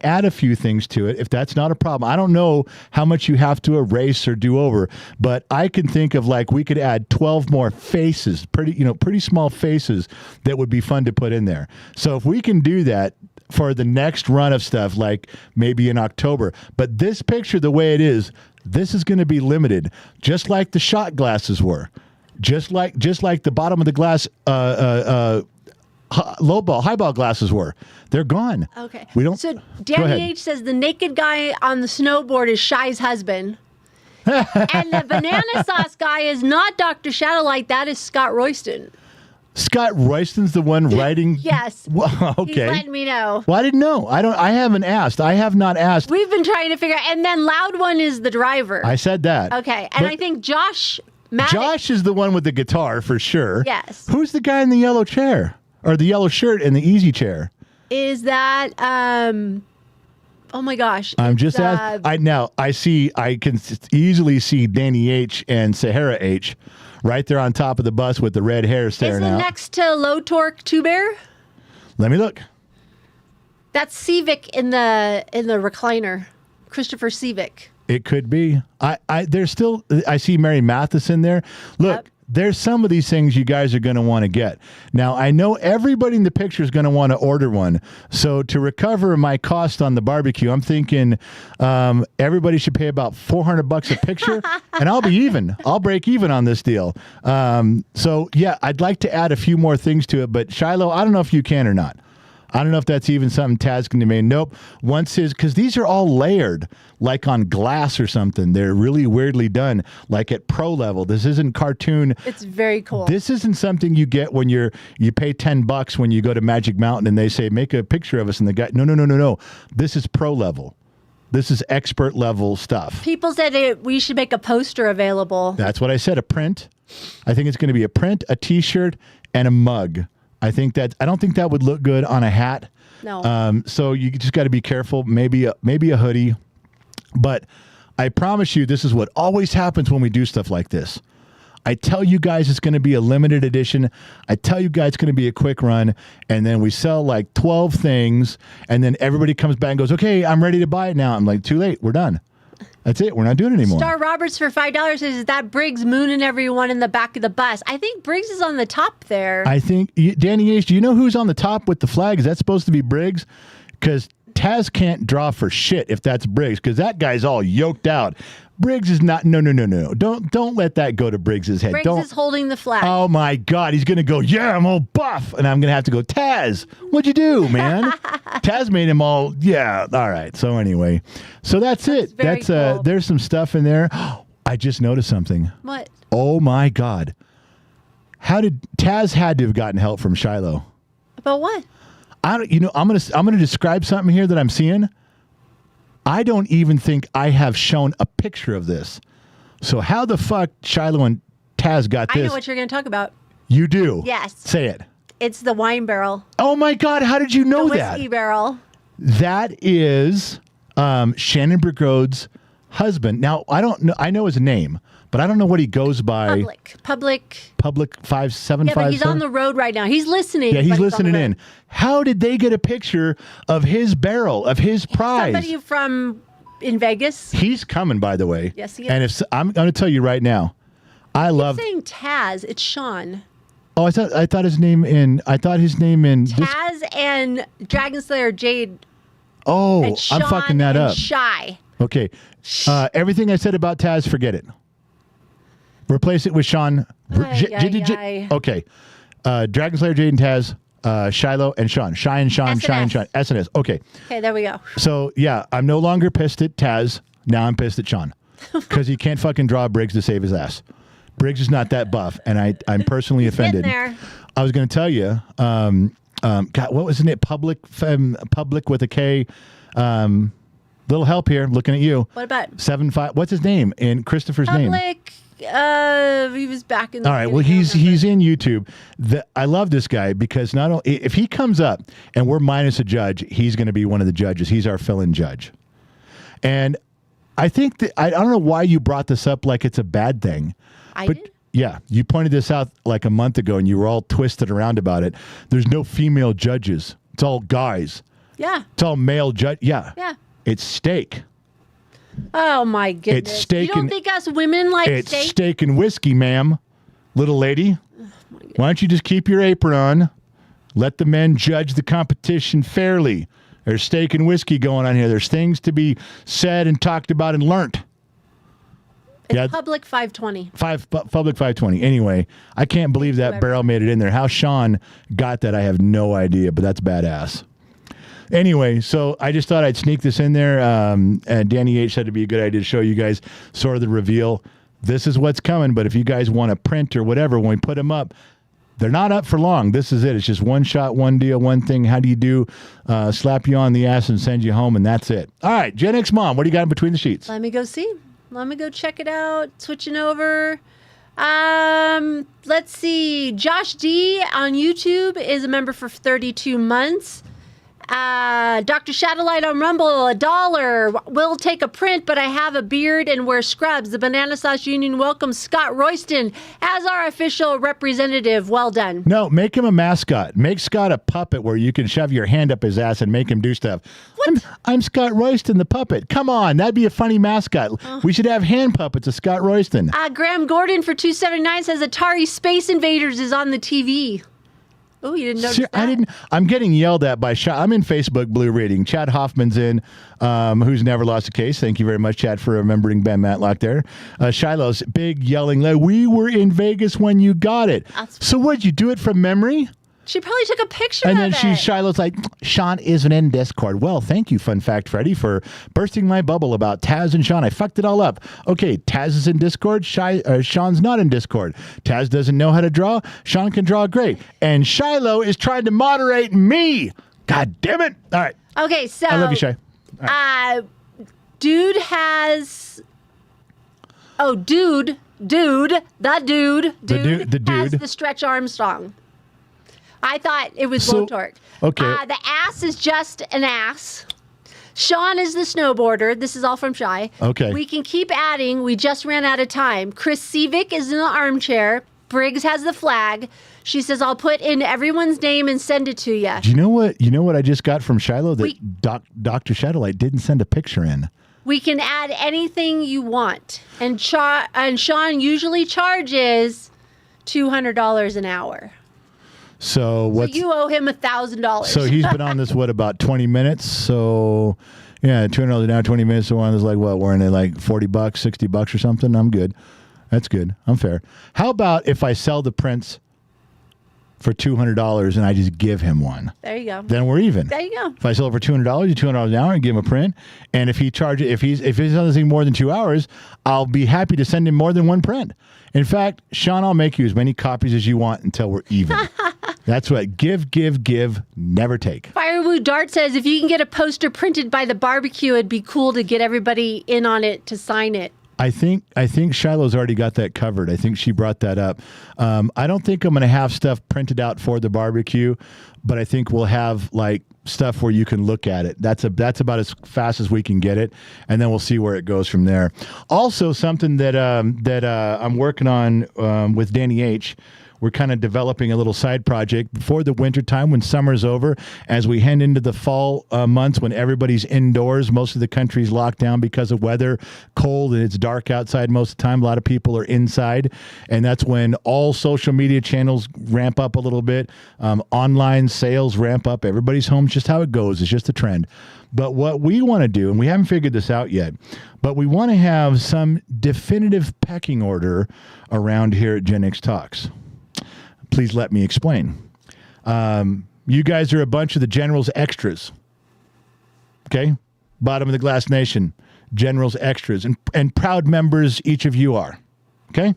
add a few things to it, if that's not a problem. I don't know how much you have to erase or do over, but I can think of like we could add 12 more faces, pretty small faces that would be fun to put in there. So if we can do that for the next run of stuff, like maybe in October, but this picture, the way it is, this is going to be limited, just like the shot glasses were, just like the bottom of the glass, highball glasses were. They're gone. Okay. We don't. So Danny H says the naked guy on the snowboard is Shy's husband. And the banana sauce guy is not Dr. Shadowlight. That is Scott Royston. Scott Royston's the one writing. Yes. Well, okay. He's letting me know. Well, I didn't know. I haven't asked. I have not asked. We've been trying to figure out. And then Loud One is the driver. I said that. Okay. And I think Josh is the one with the guitar for sure. Yes. Who's the guy in the yellow chair or the yellow shirt in the easy chair? Is that oh my gosh. I'm just asking. I can easily see Danny H and Sahara H right there on top of the bus with the red hair staring out. Is it next to Low Torque Two Bear? Let me look. That's Civic in the recliner. Christopher Civic. It could be. There's still. I see Mary Matheson there. Look. Yep. There's some of these things you guys are going to want to get. Now, I know everybody in the picture is going to want to order one. So to recover my cost on the barbecue, I'm thinking everybody should pay about $400 a picture, and I'll be even. I'll break even on this deal. So, yeah, I'd like to add a few more things to it. But, Shiloh, I don't know if you can or not. I don't know if that's even something Taz can do. Nope. Because these are all layered, like on glass or something. They're really weirdly done, like at pro level. This isn't cartoon. It's very cool. This isn't something you get when you pay $10 when you go to Magic Mountain and they say, make a picture of us. And the guy, no. This is pro level. This is expert level stuff. People said we should make a poster available. That's what I said, a print. I think it's going to be a print, a T-shirt, and a mug. I don't think that would look good on a hat. No. So you just got to be careful. Maybe a hoodie, but I promise you, this is what always happens when we do stuff like this. I tell you guys it's going to be a limited edition. I tell you guys it's going to be a quick run, and then we sell like 12 things, and then everybody comes back and goes, "Okay, I'm ready to buy it now." I'm like, "Too late. We're done." That's it. We're not doing it anymore. Star Roberts for $5 says, is that Briggs mooning everyone in the back of the bus? I think Briggs is on the top there. I think, Danny H., do you know who's on the top with the flag? Is that supposed to be Briggs? Because Taz can't draw for shit if that's Briggs, because that guy's all yoked out. Briggs is not. No. Don't let that go to Briggs's head. Briggs is holding the flag. Oh my God, he's gonna go. Yeah, I'm all buff, and I'm gonna have to go. Taz, what'd you do, man? Taz made him all. Yeah, all right. So anyway, that's it. That's cool. There's some stuff in there. I just noticed something. What? Oh my God, Taz had to have gotten help from Shiloh? About what? I'm gonna describe something here that I'm seeing. I don't even think I have shown a picture of this. So how the fuck Shiloh and Taz got this? I know what you're going to talk about. You do? Yes. Say it. It's the wine barrel. Oh my God, how did you know the that? whiskey barrel. That is Shannon Burgode's husband. Now, I don't know. I know his name, but I don't know what he goes by. Public 575. Yeah, but he's on the road right now. He's listening. Yeah, he's listening in. How did they get a picture of his barrel, of his prize? Somebody from in Vegas. He's coming, by the way. Yes, he is. And I'm going to tell you right now, I love saying Taz. It's Sean. Oh, I thought his name in Taz and Dragon Slayer Jade. Oh, and Sean I'm fucking that up. Shy. Okay. Everything I said about Taz, forget it. Replace it with Sean. Okay. Dragon Slayer, Jade, and Taz, Shiloh, and Sean. Shy and Sean, Shy and Sean. SNS. Okay. Okay, there we go. So, yeah, I'm no longer pissed at Taz. Now I'm pissed at Sean. Because he can't fucking draw Briggs to save his ass. Briggs is not that buff, and I'm personally offended. There. I was going to tell you, God, what was it? Public with a K. Little help here, looking at you. What about 75? What's his name? And Christopher's name. He was back in the All right. Well, he's in YouTube. I love this guy because not only if he comes up and we're minus a judge, he's going to be one of the judges. He's our fill-in judge. And I think that I don't know why you brought this up like it's a bad thing. I did? Yeah, you pointed this out like a month ago, and you were all twisted around about it. There's no female judges. It's all guys. Yeah. It's all male judge. Yeah. Yeah. It's steak. Oh, my goodness. It's steak. You don't think us women like it's steak? It's steak and whiskey, ma'am. Little lady. Oh, why don't you just keep your apron on? Let the men judge the competition fairly. There's steak and whiskey going on here. There's things to be said and talked about and learnt. It's Public 520. Public 520. Anyway, I can't believe that barrel made it in there. How Sean got that, I have no idea, but that's badass. Anyway, so I just thought I'd sneak this in there. And Danny H said it'd be a good idea to show you guys sort of the reveal. This is what's coming, but if you guys want to print or whatever, when we put them up, they're not up for long. This is it. It's just one shot, one deal, one thing. How do you do? Slap you on the ass and send you home, and that's it. All right, Gen X Mom, what do you got in between the sheets? Let me go see. Let me go check it out. Switching over. Let's see. Josh D on YouTube is a member for 32 months. Dr. Shadowlight on Rumble, $1. Will take a print, but I have a beard and wear scrubs. The Banana Sauce Union welcomes Scott Royston as our official representative. Well done. No, make him a mascot. Make Scott a puppet where you can shove your hand up his ass and make him do stuff. What? I'm Scott Royston, the puppet. Come on, that'd be a funny mascot. We should have hand puppets of Scott Royston. Graham Gordon for $2.79 says Atari Space Invaders is on the TV. Oh, you didn't notice that? I'm getting yelled at by I'm in Facebook Blue reading. Chad Hoffman's in, who's never lost a case. Thank you very much, Chad, for remembering Ben Matlock there. Shiloh's big yelling, like, we were in Vegas when you got it. So what'd you do it from memory? She probably took a picture and of it. And then Shiloh's like, Sean isn't in Discord. Well, thank you, Fun Fact Freddy, for bursting my bubble about Taz and Sean. I fucked it all up. Okay, Taz is in Discord. Sean's not in Discord. Taz doesn't know how to draw. Sean can draw great. And Shiloh is trying to moderate me. God damn it. All right. Okay, so. I love you, Shy. Right. Dude has. Oh, dude has the Stretch Armstrong. I thought it was blowtorch. Okay. The ass is just an ass. Sean is the snowboarder. This is all from Shy. Okay. We can keep adding. We just ran out of time. Chris Sevick is in the armchair. Briggs has the flag. She says, I'll put in everyone's name and send it to you. Do you know what I just got from Shiloh? That Dr. Shadowlight didn't send a picture in. We can add anything you want. And Sean usually charges $200 an hour. So you owe him $1,000. So he's been on this, about 20 minutes? So, yeah, $200 an hour, 20 minutes. So on is like, what, we're in it like $40, $60 or something? I'm good. That's good. I'm fair. How about if I sell the prints for $200 and I just give him one? There you go. Then we're even. There you go. If I sell it for $200, $200 an hour and give him a print, and if he's on this thing more than 2 hours, I'll be happy to send him more than one print. In fact, Sean, I'll make you as many copies as you want until we're even. That's what give, never take. Firewood Dart says if you can get a poster printed by the barbecue, it'd be cool to get everybody in on it to sign it. I think Shiloh's already got that covered. I think she brought that up. I don't think I'm going to have stuff printed out for the barbecue, but I think we'll have like stuff where you can look at it. That's about as fast as we can get it, and then we'll see where it goes from there. Also, something that I'm working on with Danny H. We're kind of developing a little side project before the winter time when summer's over, as we head into the fall months when everybody's indoors. Most of the country's locked down because of weather, cold, and it's dark outside most of the time. A lot of people are inside, and that's when all social media channels ramp up a little bit. Online sales ramp up. Everybody's home. It's just how it goes. It's just a trend. But what we want to do, and we haven't figured this out yet, but we want to have some definitive pecking order around here at Gen X Talks. Please let me explain. You guys are a bunch of the General's extras. Okay? Bottom of the Glass Nation. General's extras. And proud members each of you are. Okay?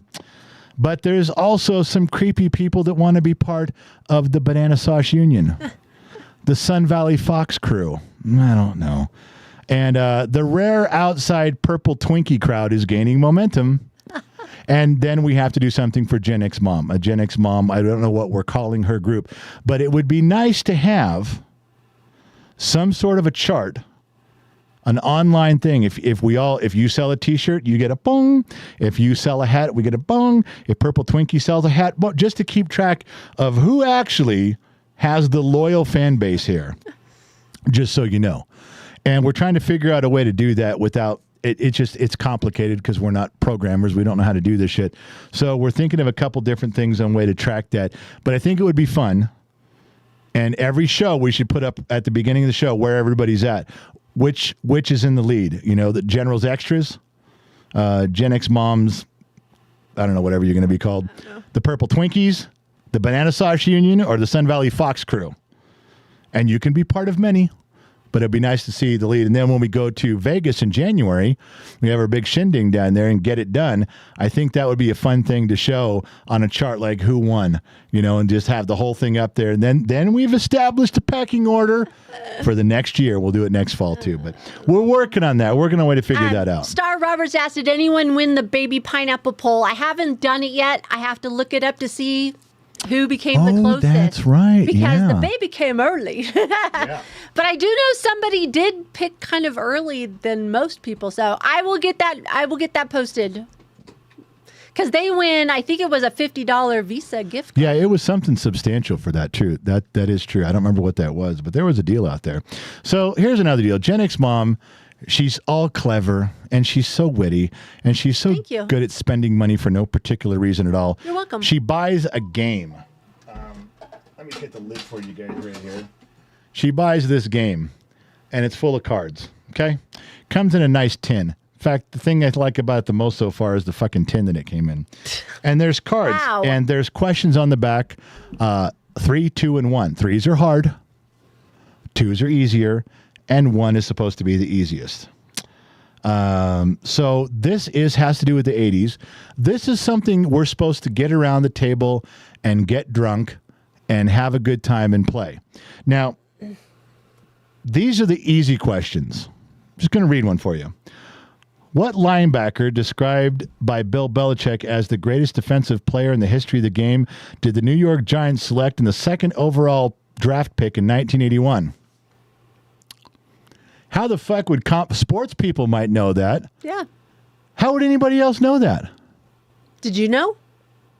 But there's also some creepy people that want to be part of the Banana Sauce Union. The Sun Valley Fox crew. I don't know. And the rare outside purple Twinkie crowd is gaining momentum. And then we have to do something for Gen X Mom. A Gen X Mom, I don't know what we're calling her group, but it would be nice to have some sort of a chart, an online thing. If you sell a t-shirt, you get a bong. If you sell a hat, we get a bong. If Purple Twinkie sells a hat, just to keep track of who actually has the loyal fan base here, just so you know. And we're trying to figure out a way to do that without it's complicated because we're not programmers. We don't know how to do this shit. So we're thinking of a couple different things on way to track that. But I think it would be fun. And every show we should put up at the beginning of the show where everybody's at. Which is in the lead? You know, the General's Extras, Gen X Moms, I don't know, whatever you're going to be called. The Purple Twinkies, the Banana Sauce Union, or the Sun Valley Fox crew. And you can be part of many. But it'd be nice to see the lead. And then when we go to Vegas in January, we have our big shindig down there and get it done. I think that would be a fun thing to show on a chart, like who won, you know, and just have the whole thing up there. And then we've established a pecking order for the next year. We'll do it next fall too. But we're working on that. We're working on a way to figure that out. Star Roberts asked, did anyone win the baby pineapple poll? I haven't done it yet. I have to look it up to see who became the closest. That's right. Because the baby came early. Yeah. But I do know somebody did pick kind of early than most people. So I will get that posted. Because they win, I think it was a $50 Visa gift card. Yeah, it was something substantial for that, too. That is true. I don't remember what that was, but there was a deal out there. So here's another deal. Gen X Mom, she's all clever, and she's so witty, and she's so good at spending money for no particular reason at all. You're welcome. She buys a game. Let me get the lid for you guys right here. She buys this game, and it's full of cards, okay? Comes in a nice tin. In fact, the thing I like about it the most so far is the fucking tin that it came in. And there's cards, and there's questions on the back. 3, 2, and 1. 3s are hard. 2s are easier. And 1 is supposed to be the easiest. So this has to do with the 80s. This is something we're supposed to get around the table and get drunk and have a good time and play. Now, these are the easy questions. I'm just going to read one for you. What linebacker, described by Bill Belichick as the greatest defensive player in the history of the game, did the New York Giants select in the second overall draft pick in 1981? How the fuck would sports people might know that? Yeah. How would anybody else know that? Did you know?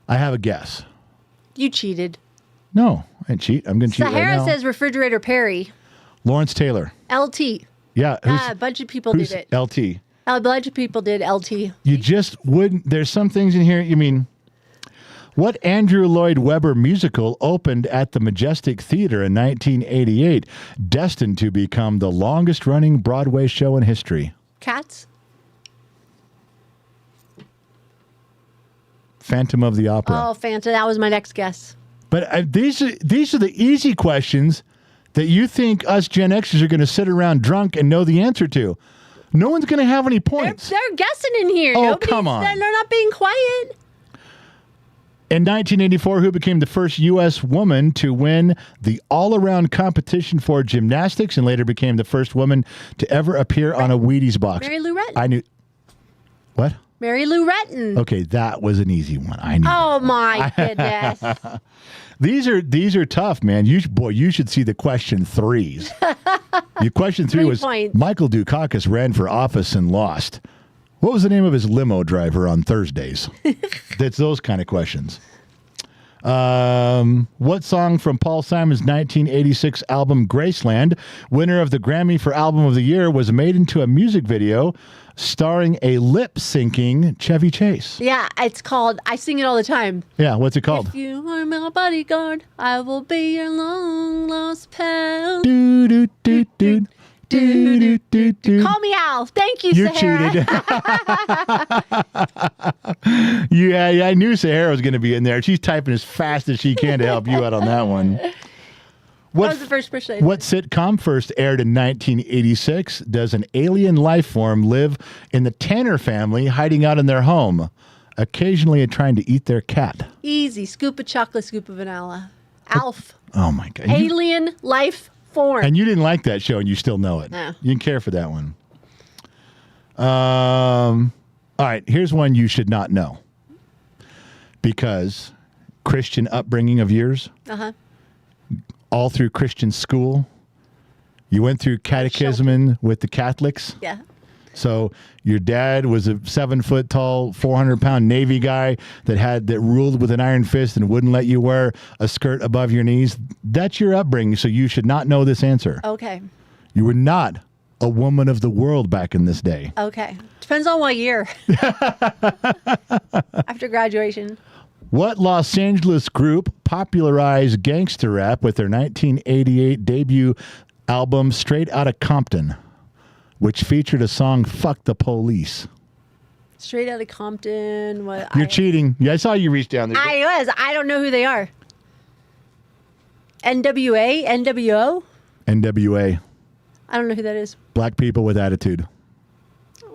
I have a guess. You cheated. No, I didn't cheat. I'm going to cheat right now. Sahara says Refrigerator Perry. Lawrence Taylor. LT. Yeah. A bunch of people did it. LT. A bunch of people did LT. You just wouldn't. There's some things in here. You mean, what Andrew Lloyd Webber musical opened at the Majestic Theater in 1988, destined to become the longest running Broadway show in history? Cats. Phantom of the Opera. Oh, Phantom. That was my next guess. But these are the easy questions that you think us Gen Xers are going to sit around drunk and know the answer to. No one's going to have any points. They're guessing in here. Oh, come on. They're not being quiet. In 1984, who became the first U.S. woman to win the all-around competition for gymnastics and later became the first woman to ever appear on a Wheaties box? Mary Lou Retton. I knew. What? Mary Lou Retton. Okay, that was an easy one. I knew. Oh, my goodness. These are tough, man. You should see the question 3s. Your question 3 was points. Michael Dukakis ran for office and lost. What was the name of his limo driver on Thursdays? That's those kind of questions. What song from Paul Simon's 1986 album Graceland, winner of the Grammy for Album of the Year, was made into a music video starring a lip-syncing Chevy Chase? Yeah, it's called, I sing it all the time. Yeah, what's it called? If you are my bodyguard, I will be your long-lost pal. Do, do, do, do. Do, do, do, do. Call me Al. Thank you, You Sahara. cheated. Yeah, I knew Sahara was going to be in there. She's typing as fast as she can to help you out on that one. What was the first person? What sitcom first aired in 1986? Does an alien life form live in the Tanner family, hiding out in their home, occasionally trying to eat their cat? Easy. Scoop of chocolate, scoop of vanilla. Alf. Oh, my God. Alien life form. And you didn't like that show, and you still know it. No. You didn't care for that one. All right, here's one you should not know. because Christian upbringing of yours, all through Christian school. You went through catechism with the Catholics. Yeah. So your dad was a 7 foot tall, 400-pound Navy guy that ruled with an iron fist and wouldn't let you wear a skirt above your knees. That's your upbringing, so you should not know this answer. Okay. You were not a woman of the world back in this day. Okay. Depends on what year. After graduation. What Los Angeles group popularized gangster rap with their 1988 debut album Straight Outta Compton, which featured a song "Fuck the Police"? Straight Outta Compton. What? You're cheating. Yeah, I saw you reach down there. I was. I don't know who they are. NWA? NWO? NWA. I don't know who that is. Black people with attitude.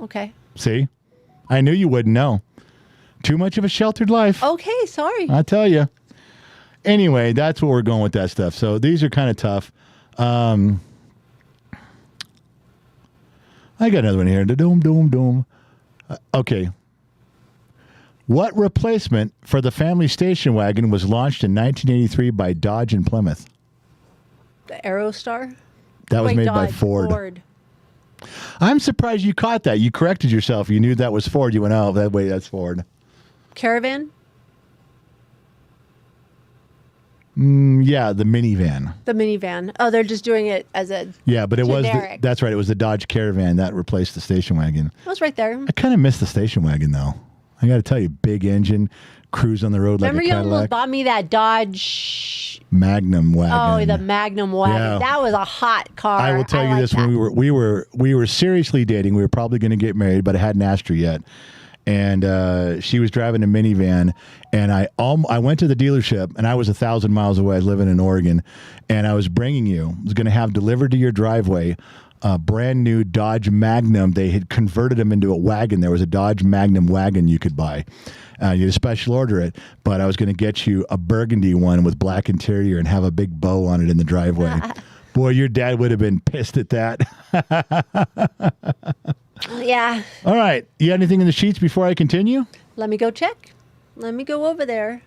Okay. See? I knew you wouldn't know. Too much of a sheltered life. Okay, sorry. I tell you. Anyway, that's what we're going with that stuff. So these are kind of tough. I got another one here. Doom. Okay. What replacement for the family station wagon was launched in 1983 by Dodge and Plymouth? The Aerostar? That was Wait, made Dodge, by Ford. I'm surprised you caught that. You corrected yourself. You knew that was Ford. You went, oh, that's Ford. Caravan? Yeah, the minivan. The minivan. Oh, they're just doing it as a Yeah, but it generic. that's right. It was the Dodge Caravan that replaced the station wagon. It was right there. I kind of miss the station wagon, though. I got to tell you, big engine, cruise on the road Remember like a you almost Cadillac. bought me that Dodge. Magnum wagon. Oh, the Magnum wagon. Yeah. That was a hot car. I will tell you like this: that. when we were seriously dating, we were probably going to get married, but I hadn't asked her yet. And she was driving a minivan, and I went to the dealership, and I was 1,000 miles away. I was living in Oregon, and I was bringing you. I was going to have delivered to your driveway a brand new Dodge Magnum. They had converted them into a wagon. There was a Dodge Magnum wagon you could buy. You had special order it, but I was going to get you a burgundy one with black interior and have a big bow on it in the driveway. Boy, your dad would have been pissed at that. Yeah. All right. You got anything in the sheets before I continue? Let me go check. Let me go over there.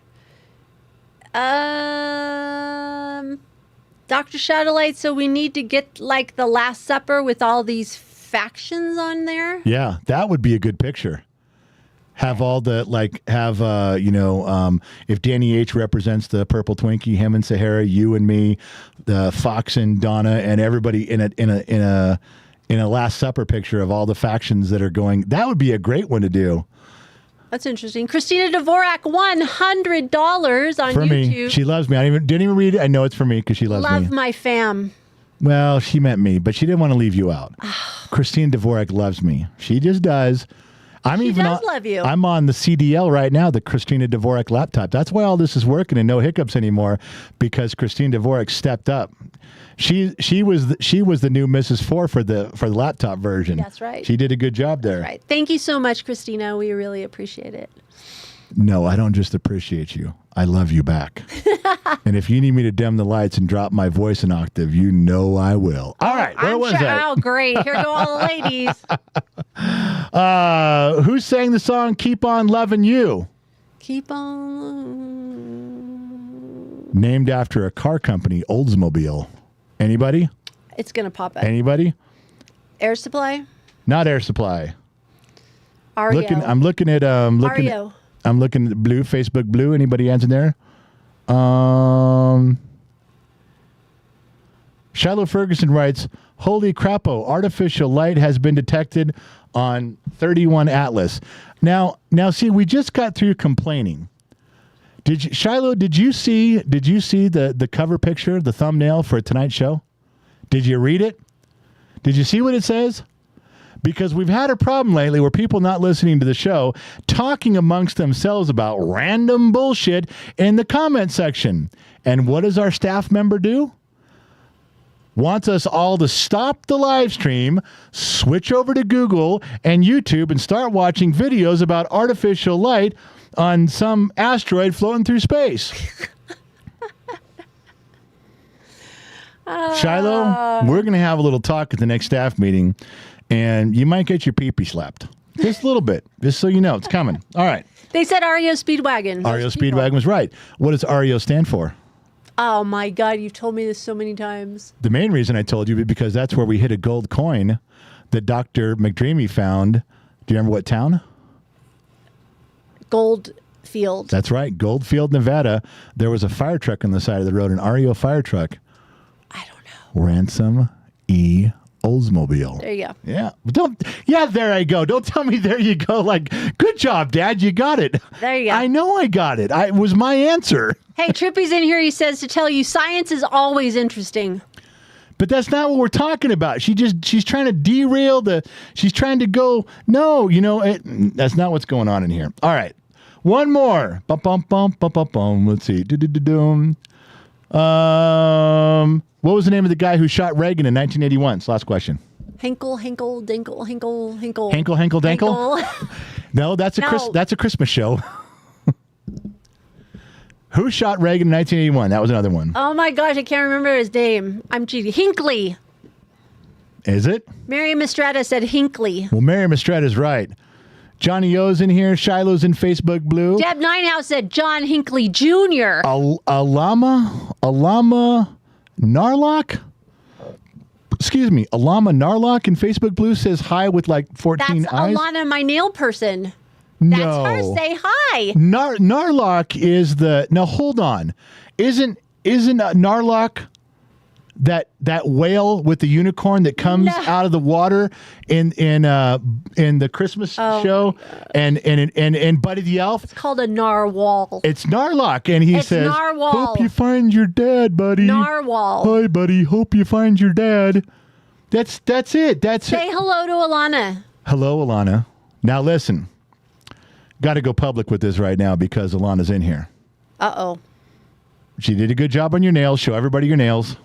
Dr. Shadowlight, so we need to get like the Last Supper with all these factions on there? Yeah, that would be a good picture. Have all the if Danny H represents the purple Twinkie, him and Sahara, you and me, the Fox and Donna, and everybody in a Last Supper picture of all the factions that are going. That would be a great one to do. That's interesting. Christina Dvorak, $100 on For YouTube. me, she loves me. I didn't even read it. I know it's for me because she loves me. Love my fam. Well, she meant me, but she didn't want to leave you out. Christine Dvorak loves me. She just does. She does love you. I'm on the CDL right now, the Christina Dvorak laptop. That's why all this is working and no hiccups anymore, because Christine Dvorak stepped up. She was the new Mrs. Four for the laptop version. That's right. She did a good job there. Right. Thank you so much, Christina. We really appreciate it. No, I don't just appreciate you. I love you back. And if you need me to dim the lights and drop my voice an octave, you know I will. All right, where was that? Oh, great. Here go all the ladies. Who sang the song Keep On Loving You? Keep on. Named after a car company, Oldsmobile. Anybody? It's going to pop up. Anybody? Air Supply? Not Air Supply. REO. I'm looking at REO. I'm looking at Blue, Facebook Blue. Anybody answer there? Shiloh Ferguson writes, "Holy crapo, artificial light has been detected on 31 Atlas." Now see, we just got through complaining. Shiloh, did you see the cover picture, the thumbnail for tonight's show? Did you read it? Did you see what it says? Because we've had a problem lately where people not listening to the show talking amongst themselves about random bullshit in the comment section. And what does our staff member do? Wants us all to stop the live stream, switch over to Google and YouTube and start watching videos about artificial light on some asteroid floating through space. Shiloh, we're going to have a little talk at the next staff meeting, and you might get your pee-pee slapped. Just a little bit. Just so you know, it's coming. All right. They said REO Speedwagon. REO Speedwagon was right. What does REO stand for? Oh, my God. You've told me this so many times. The main reason I told you is because that's where we hit a gold coin that Dr. McDreamy found. Do you remember what town? Goldfield. That's right. Goldfield, Nevada. There was a fire truck on the side of the road, an REO fire truck. I don't know. Ransom E. Oldsmobile. There you go. Yeah. There I go. Don't tell me there you go. Like, good job, Dad. You got it. There you go. I know I got it. It was my answer. Hey, Trippy's in here. He says to tell you science is always interesting. But that's not what we're talking about. She's trying to derail she's trying to go, no, that's not what's going on in here. All right. One more. Bum, bum, bum, bum, bum, bum. Let's see. What was the name of the guy who shot Reagan in 1981? It's the last question. Hinkle, Dinkle, Hinkle. Hinkle, Dankle? No, that's a Christmas show. Who shot Reagan in 1981? That was another one. Oh, my gosh. I can't remember his name. I'm cheating. Hinckley. Is it? Miriam Estrada said Hinckley. Well, Miriam Estrada's right. Johnny O's in here. Shiloh's in Facebook Blue. Deb Ninehouse said John Hinckley Jr. Alama Narlock? Excuse me. Alama Narlock in Facebook Blue says hi with like 14 That's eyes. Alana, my nail person. No. That's her. Say hi. Narlock is the... Now, hold on. Isn't Narlock that whale with the unicorn that comes out of the water in the Christmas show and Buddy the Elf? It's called a narwhal. It's Narlock, and he says, narwhal. "Hope you find your dad, buddy." Narwhal. Hi, buddy. Hope you find your dad. That's it. Say hello to Alana. Hello, Alana. Now listen. Got to go public with this right now because Alana's in here. Uh-oh. She did a good job on your nails. Show everybody your nails.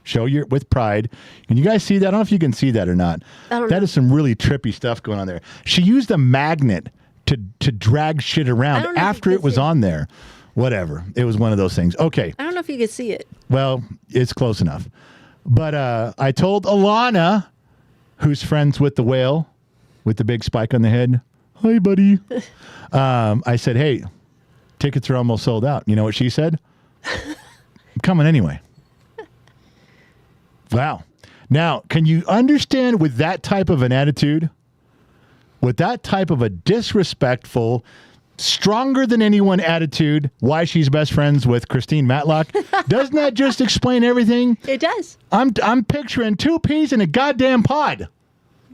Show your with pride. Can you guys see that? I don't know if you can see that or not. That is some really trippy stuff going on there. She used a magnet to drag shit around after it was on there. Whatever. It was one of those things. Okay. I don't know if you can see it. Well, it's close enough. But I told Alana, who's friends with the whale with the big spike on the head, hi, buddy. I said, hey, tickets are almost sold out. You know what she said? I'm coming anyway. Wow. Now, can you understand with that type of an attitude, with that type of a disrespectful, stronger than anyone attitude, why she's best friends with Christine Matlock? Doesn't that just explain everything? It does. I'm picturing two peas in a goddamn pod.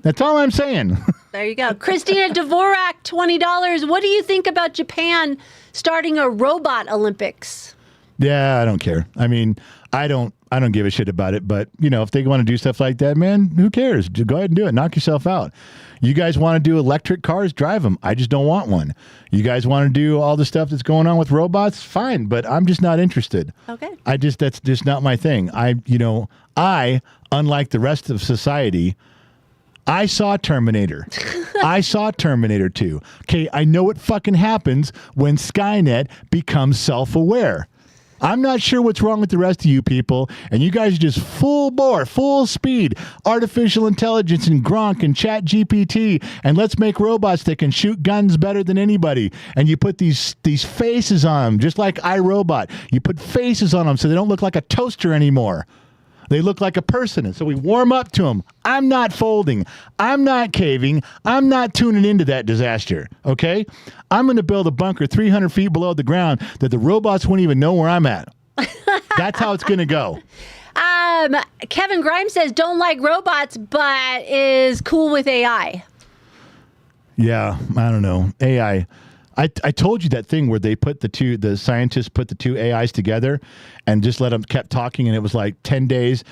That's all I'm saying. There you go. Christina Dvorak, $20. What do you think about Japan starting a robot Olympics? Yeah, I don't care. I mean, I don't give a shit about it. But, if they want to do stuff like that, man, who cares? Go ahead and do it. Knock yourself out. You guys want to do electric cars? Drive them. I just don't want one. You guys want to do all the stuff that's going on with robots? Fine, but I'm just not interested. Okay. That's just not my thing. Unlike the rest of society, I saw Terminator. I saw Terminator 2. Okay, I know what fucking happens when Skynet becomes self-aware. I'm not sure what's wrong with the rest of you people, and you guys are just full bore, full speed, artificial intelligence and Gronk and Chat GPT, and let's make robots that can shoot guns better than anybody. And you put these faces on them, just like iRobot. You put faces on them so they don't look like a toaster anymore. They look like a person, and so we warm up to them. I'm not folding. I'm not caving. I'm not tuning into that disaster, okay? I'm going to build a bunker 300 feet below the ground that the robots won't even know where I'm at. That's how it's going to go. Kevin Grimes says, don't like robots, but is cool with AI. Yeah, I don't know. AI. I told you that thing where they put the scientists put the two AIs together and just let them kept talking, and it was like 10 days.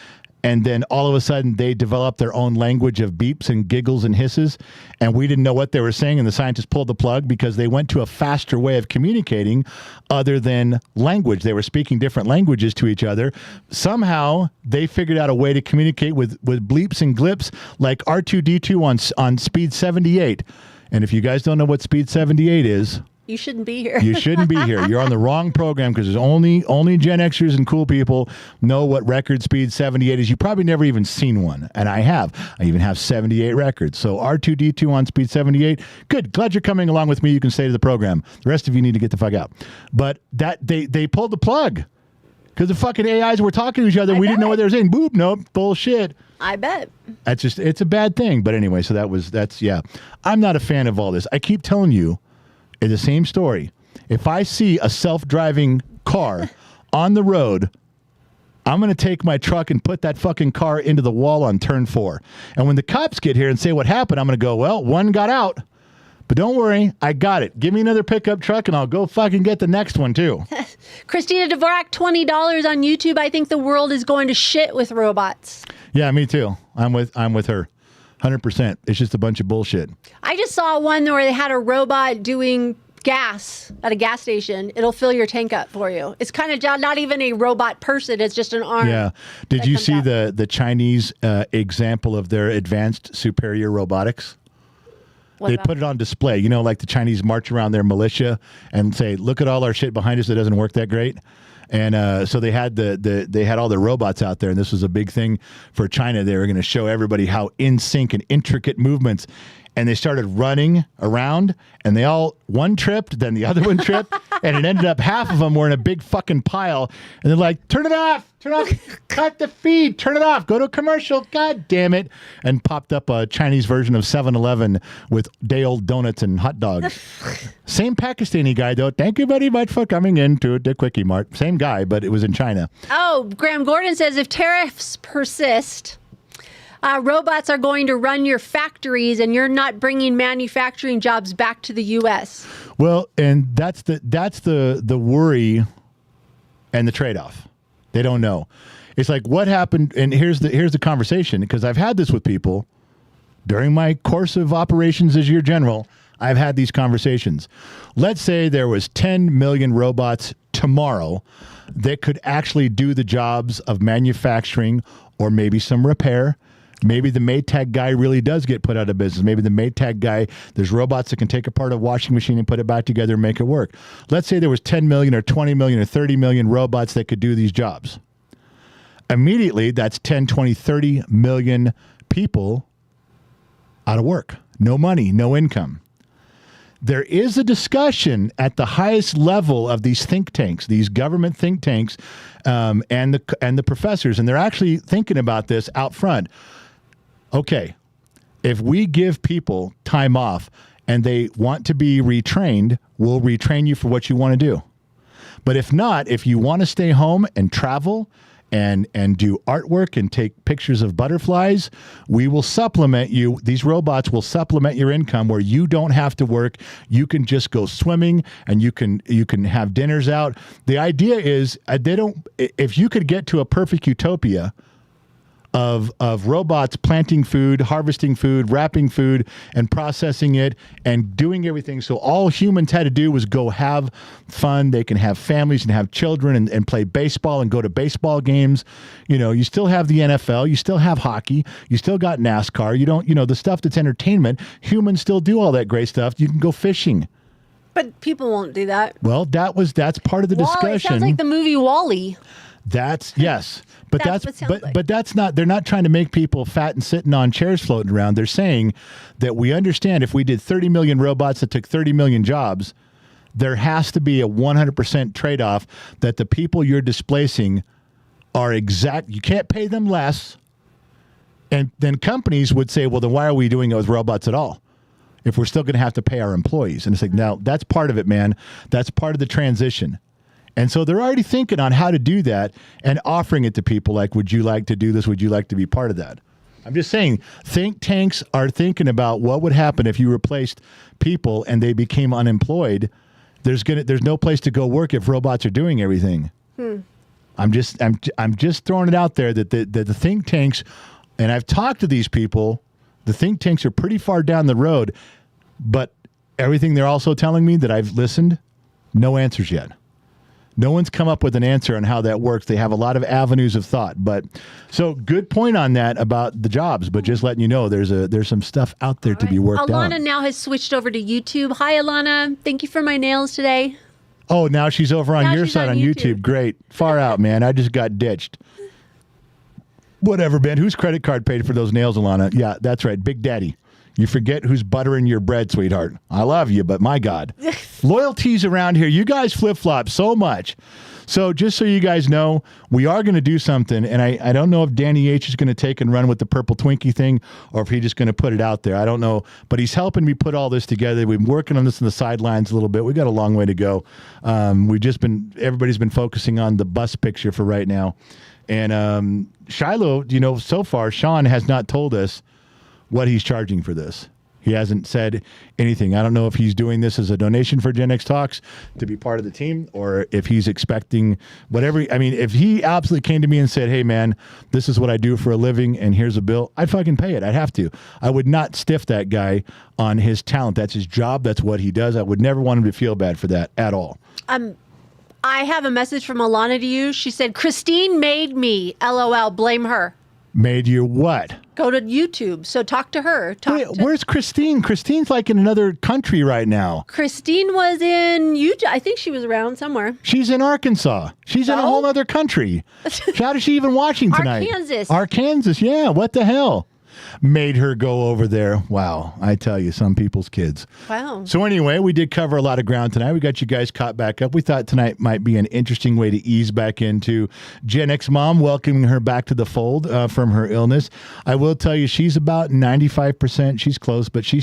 And then all of a sudden they developed their own language of beeps and giggles and hisses. And we didn't know what they were saying. And the scientists pulled the plug because they went to a faster way of communicating other than language. They were speaking different languages to each other. Somehow they figured out a way to communicate with bleeps and glips like R2-D2 on speed 78. And if you guys don't know what speed 78 is, You shouldn't be here. You shouldn't be here. You're on the wrong program because there's only Gen Xers and cool people know what record speed 78 is. You probably never even seen one, and I have. I even have 78 records. So R2D2 on speed 78. Good. Glad you're coming along with me. You can stay to the program. The rest of you need to get the fuck out. But that they pulled the plug because the fucking AIs were talking to each other. We didn't know what they were saying. Boop. Nope. Bullshit. I bet. It's a bad thing. But anyway, so that's yeah. I'm not a fan of all this. I keep telling you. It's the same story. If I see a self-driving car on the road, I'm going to take my truck and put that fucking car into the wall on turn 4. And when the cops get here and say what happened, I'm going to go, well, one got out. But don't worry, I got it. Give me another pickup truck and I'll go fucking get the next one too. Christina Dvorak, $20 on YouTube. I think the world is going to shit with robots. Yeah, me too. I'm with her. 100%. It's just a bunch of bullshit. I just saw one where they had a robot doing gas at a gas station. It'll fill your tank up for you. It's kind of not even a robot person. It's just an arm. Yeah. Did you see the Chinese example of their advanced superior robotics? They put it on display. You know, like the Chinese march around their militia and say, look at all our shit behind us that doesn't work that great. And so they had they had all the robots out there, and this was a big thing for China. They were going to show everybody how in sync and intricate movements. And they started running around, and one tripped, then the other one tripped, and it ended up half of them were in a big fucking pile. And they're like, turn it off, cut the feed, turn it off, go to a commercial, god damn it. And popped up a Chinese version of 7-Eleven with day-old donuts and hot dogs. Same Pakistani guy, though. Thank you very much for coming into the Quickie Mart. Same guy, but it was in China. Oh, Graham Gordon says, if tariffs persist... robots are going to run your factories, and you're not bringing manufacturing jobs back to the U.S. Well, and that's the worry and the trade-off. They don't know. It's like what happened, and here's the conversation, because I've had this with people during my course of operations as your general. I've had these conversations. Let's say there was 10 million robots tomorrow that could actually do the jobs of manufacturing or maybe some repair. Maybe the Maytag guy really does get put out of business. Maybe the Maytag guy, there's robots that can take apart a washing machine and put it back together and make it work. Let's say there was 10 million or 20 million or 30 million robots that could do these jobs. Immediately, that's 10, 20, 30 million people out of work. No money, no income. There is a discussion at the highest level of these think tanks, these government think tanks, and the professors, and they're actually thinking about this out front. Okay, if we give people time off and they want to be retrained, we'll retrain you for what you want to do. But if not, if you want to stay home and travel and do artwork and take pictures of butterflies, we will supplement you. These robots will supplement your income where you don't have to work. You can just go swimming and you can have dinners out. The idea is if you could get to a perfect utopia of robots planting food, harvesting food, wrapping food, and processing it, and doing everything. So all humans had to do was go have fun. They can have families and have children and play baseball and go to baseball games. You know, you still have the NFL, you still have hockey, you still got NASCAR. You don't, the stuff that's entertainment, humans still do all that great stuff. You can go fishing. But people won't do that. Well, that's part of the discussion. It sounds like the movie WALL-E. Yes. But but that's not, they're not trying to make people fat and sitting on chairs floating around. They're saying that we understand if we did 30 million robots that took 30 million jobs, there has to be a 100% trade-off that the people you're displacing are you can't pay them less. And then companies would say, well, then why are we doing it with robots at all? If we're still going to have to pay our employees. And it's like, no, that's part of it, man. That's part of the transition. And so they're already thinking on how to do that and offering it to people like, would you like to do this? Would you like to be part of that? I'm just saying, think tanks are thinking about what would happen if you replaced people and they became unemployed. There's no place to go work if robots are doing everything. I'm just throwing it out there that the think tanks, and I've talked to these people, the think tanks are pretty far down the road, but everything they're also telling me that I've listened, no answers yet. No one's come up with an answer on how that works. They have a lot of avenues of thought. But so good point on that about the jobs. But just letting you know, there's some stuff out there to be worked out. Alana now has switched over to YouTube. Hi, Alana. Thank you for my nails today. Oh, now she's over on your side on YouTube. Great. Far out, man. I just got ditched. Whatever, man. Whose credit card paid for those nails, Alana? Yeah, that's right. Big Daddy. You forget who's buttering your bread, sweetheart. I love you, but my God. Loyalties around here. You guys flip-flop so much. So just so you guys know, we are going to do something, and I don't know if Danny H is going to take and run with the purple Twinkie thing or if he's just going to put it out there. I don't know, but he's helping me put all this together. We've been working on this in the sidelines a little bit. We got a long way to go. Everybody's been focusing on the bus picture for right now. And Shiloh, so far, Sean has not told us what he's charging for this. He hasn't said anything. I don't know if he's doing this as a donation for Gen X Talks to be part of the team or if he's expecting whatever. I mean, if he absolutely came to me and said, hey, man, this is what I do for a living and here's a bill, I'd fucking pay it. I'd have to. I would not stiff that guy on his talent. That's his job. That's what he does. I would never want him to feel bad for that at all. I have a message from Alana to you. She said, Christine made me. LOL. Blame her. Made you what? Go to YouTube. So talk to her. Where's Christine? Christine's like in another country right now. Christine was in Utah. I think she was around somewhere. She's in Arkansas. She's in a whole other country. How is she even watching tonight? Arkansas. Yeah. What the hell? Made her go over there. Wow. I tell you, some people's kids. Wow. So anyway, we did cover a lot of ground tonight. We got you guys caught back up. We thought tonight might be an interesting way to ease back into Gen X Mom, welcoming her back to the fold from her illness. I will tell you, she's about 95%. She's close, but she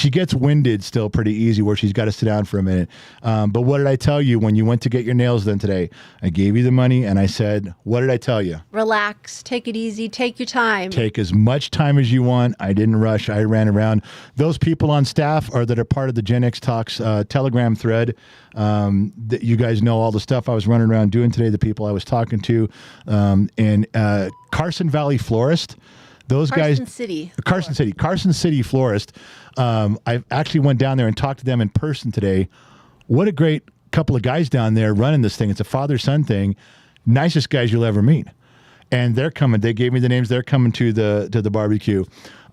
gets winded still pretty easy where she's got to sit down for a minute. But what did I tell you when you went to get your nails done today? I gave you the money and I said, what did I tell you? Relax. Take it easy. Take your time. Take as much time as you want. I didn't rush. I ran around. Those people on staff that are part of the Gen X Talks Telegram thread, that you guys know all the stuff I was running around doing today, the people I was talking to, and Carson Valley Florist. Carson City Florist. I actually went down there and talked to them in person today. What a great couple of guys down there running this thing. It's a father-son thing. Nicest guys you'll ever meet. And they're coming. They gave me the names. They're coming to the barbecue.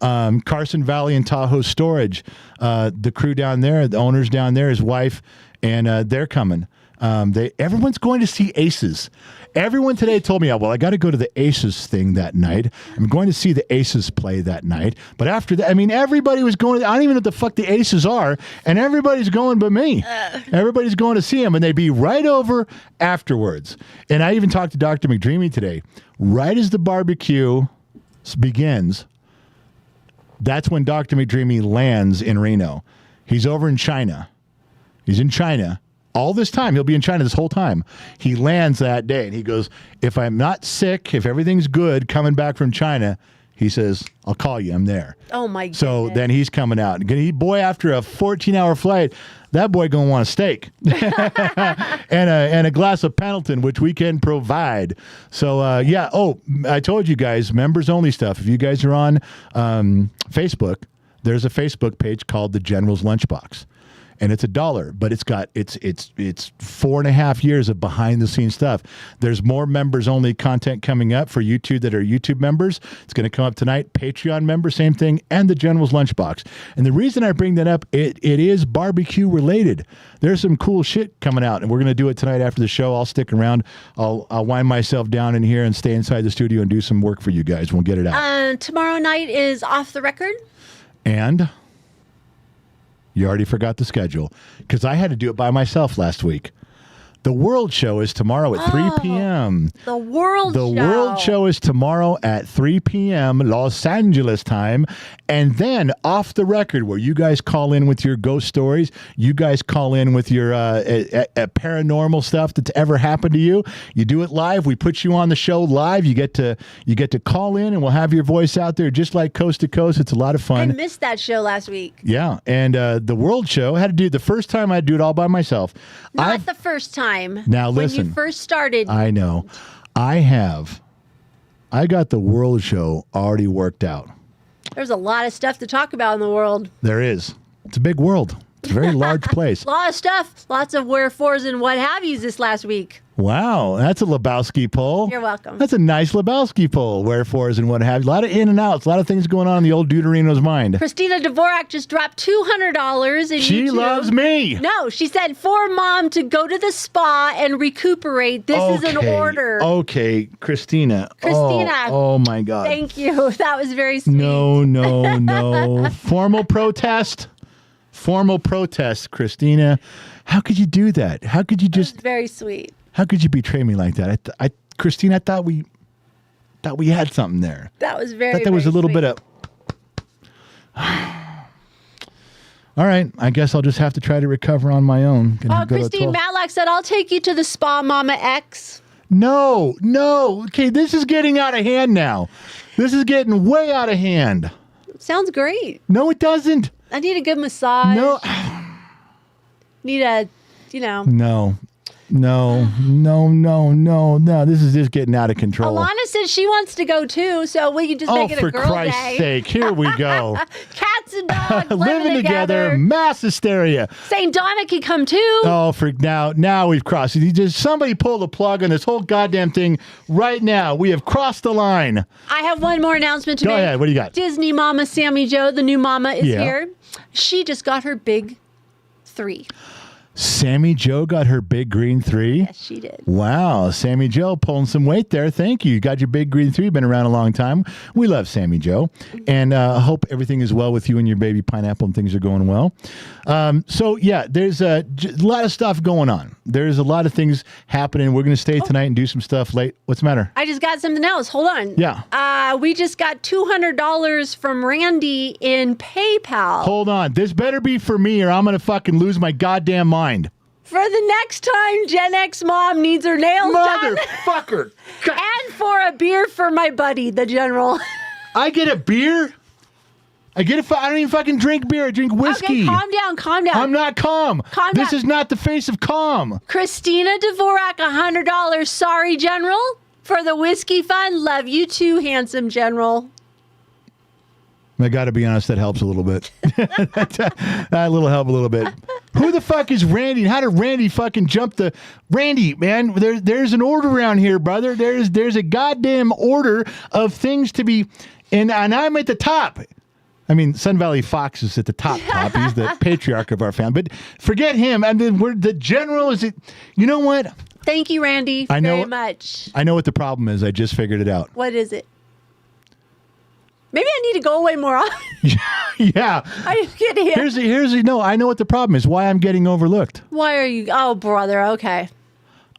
Carson Valley and Tahoe Storage, the crew down there, the owners down there, his wife, and they're coming. Everyone's going to see Aces. Everyone today told me, well, I got to go to the Aces thing that night. I'm going to see the Aces play that night. But after that, everybody was going. I don't even know what the fuck the Aces are, and everybody's going but me. Everybody's going to see them, and they'd be right over afterwards. And I even talked to Dr. McDreamy today. Right as the barbecue begins, that's when Dr. McDreamy lands in Reno. He's over in China. He's in China. All this time, he'll be in China this whole time. He lands that day, and he goes, if I'm not sick, if everything's good, coming back from China, he says, I'll call you. I'm there. Oh, my goodness. So then he's coming out. Boy, after a 14-hour flight, that boy going to want a steak and a glass of Pendleton, which we can provide. So, yeah. Oh, I told you guys, members only stuff. If you guys are on Facebook, there's a Facebook page called The General's Lunchbox. And it's $1, but it's 4.5 years of behind the scenes stuff. There's more members only content coming up for YouTube that are YouTube members. It's going to come up tonight. Patreon members, same thing, and the General's Lunchbox. And the reason I bring that up, it is barbecue related. There's some cool shit coming out, and we're going to do it tonight after the show. I'll stick around. I'll wind myself down in here and stay inside the studio and do some work for you guys. We'll get it out. Tomorrow night is Off the Record. And you already forgot the schedule because I had to do it by myself last week. The World Show is tomorrow at 3 p.m. The World Show is tomorrow at 3 p.m. Los Angeles time. And then Off the Record, where you guys call in with your ghost stories. You guys call in with your paranormal stuff that's ever happened to you. You do it live. We put you on the show live. You get to call in, and we'll have your voice out there just like Coast to Coast. It's a lot of fun. I missed that show last week. Yeah. And the World Show, I had to do it the first time. I'd do it all by myself. Not the first time. Now listen. When you first started. I know. I got the World Show already worked out. There's a lot of stuff to talk about in the world. There is. It's a big world. It's a very large place. A lot of stuff. Lots of wherefores and what have yous this last week. Wow, that's a Lebowski poll. You're welcome. That's a nice Lebowski poll. Wherefores and what have you. A lot of in and outs. A lot of things going on in the old Deuterino's mind. Christina Dvorak just dropped $200 in She YouTube. loves me. No, she said for mom to go to the spa and recuperate. This is an order. Okay, Christina. Christina. Oh my God. Thank you. That was very sweet. No. Formal protest. Formal protest, Christina. How could you do that? How could you just... Very sweet. How could you betray me like that? Christine, I thought we had something there. That was very. I thought there was a little bit of. All right, I guess I'll just have to try to recover on my own. Christine Matlock said, "I'll take you to the spa, Mama X." No. Okay, this is getting out of hand now. This is getting way out of hand. Sounds great. No, it doesn't. I need a good massage. No. Need a, No. This is just getting out of control. Alana said she wants to go too, so we can just make it a girl day. Oh, for Christ's sake. Here we go. Cats and dogs living together. Mass hysteria. St. Donna can come too. Oh, for now we've crossed it. Somebody pull the plug on this whole goddamn thing right now. We have crossed the line. I have one more announcement to make. Go ahead. What do you got? Disney Mama Sammy Jo, the new mama, is here. She just got her big 3. Sammy Jo got her big green 3? Yes, she did. Wow. Sammy Jo pulling some weight there. Thank you. You got your big green 3. Been around a long time. We love Sammy Jo. And I hope everything is well with you and your baby Pineapple and things are going well. There's a lot of stuff going on. There's a lot of things happening. We're going to stay tonight and do some stuff late. What's the matter? I just got something else. Hold on. Yeah. We just got $200 from Randy in PayPal. Hold on. This better be for me or I'm going to fucking lose my goddamn mind. For the next time Gen X mom needs her nails done. Motherfucker. And for a beer for my buddy, the general. I get a beer? I don't even fucking drink beer. I drink whiskey. Okay, calm down. I'm not calm. Calm This down. is not the face of calm. Christina Dvorak, $100. Sorry, General. For the whiskey fund, love you too, handsome General. I got to be honest, that helps a little bit. That little help a little bit. Who the fuck is Randy? How did Randy fucking jump the... Randy, man, there's an order around here, brother. There's a goddamn order of things to be... And I'm at the top. I mean, Sun Valley Fox is at the top. He's the patriarch of our family. But forget him. I mean, the general is... You know what? Thank you, Randy, very much. I know what the problem is. I just figured it out. What is it? Maybe I need to go away more often. Yeah. Are you kidding? No, I know what the problem is. Why I'm getting overlooked. Why are you... Oh, brother, okay.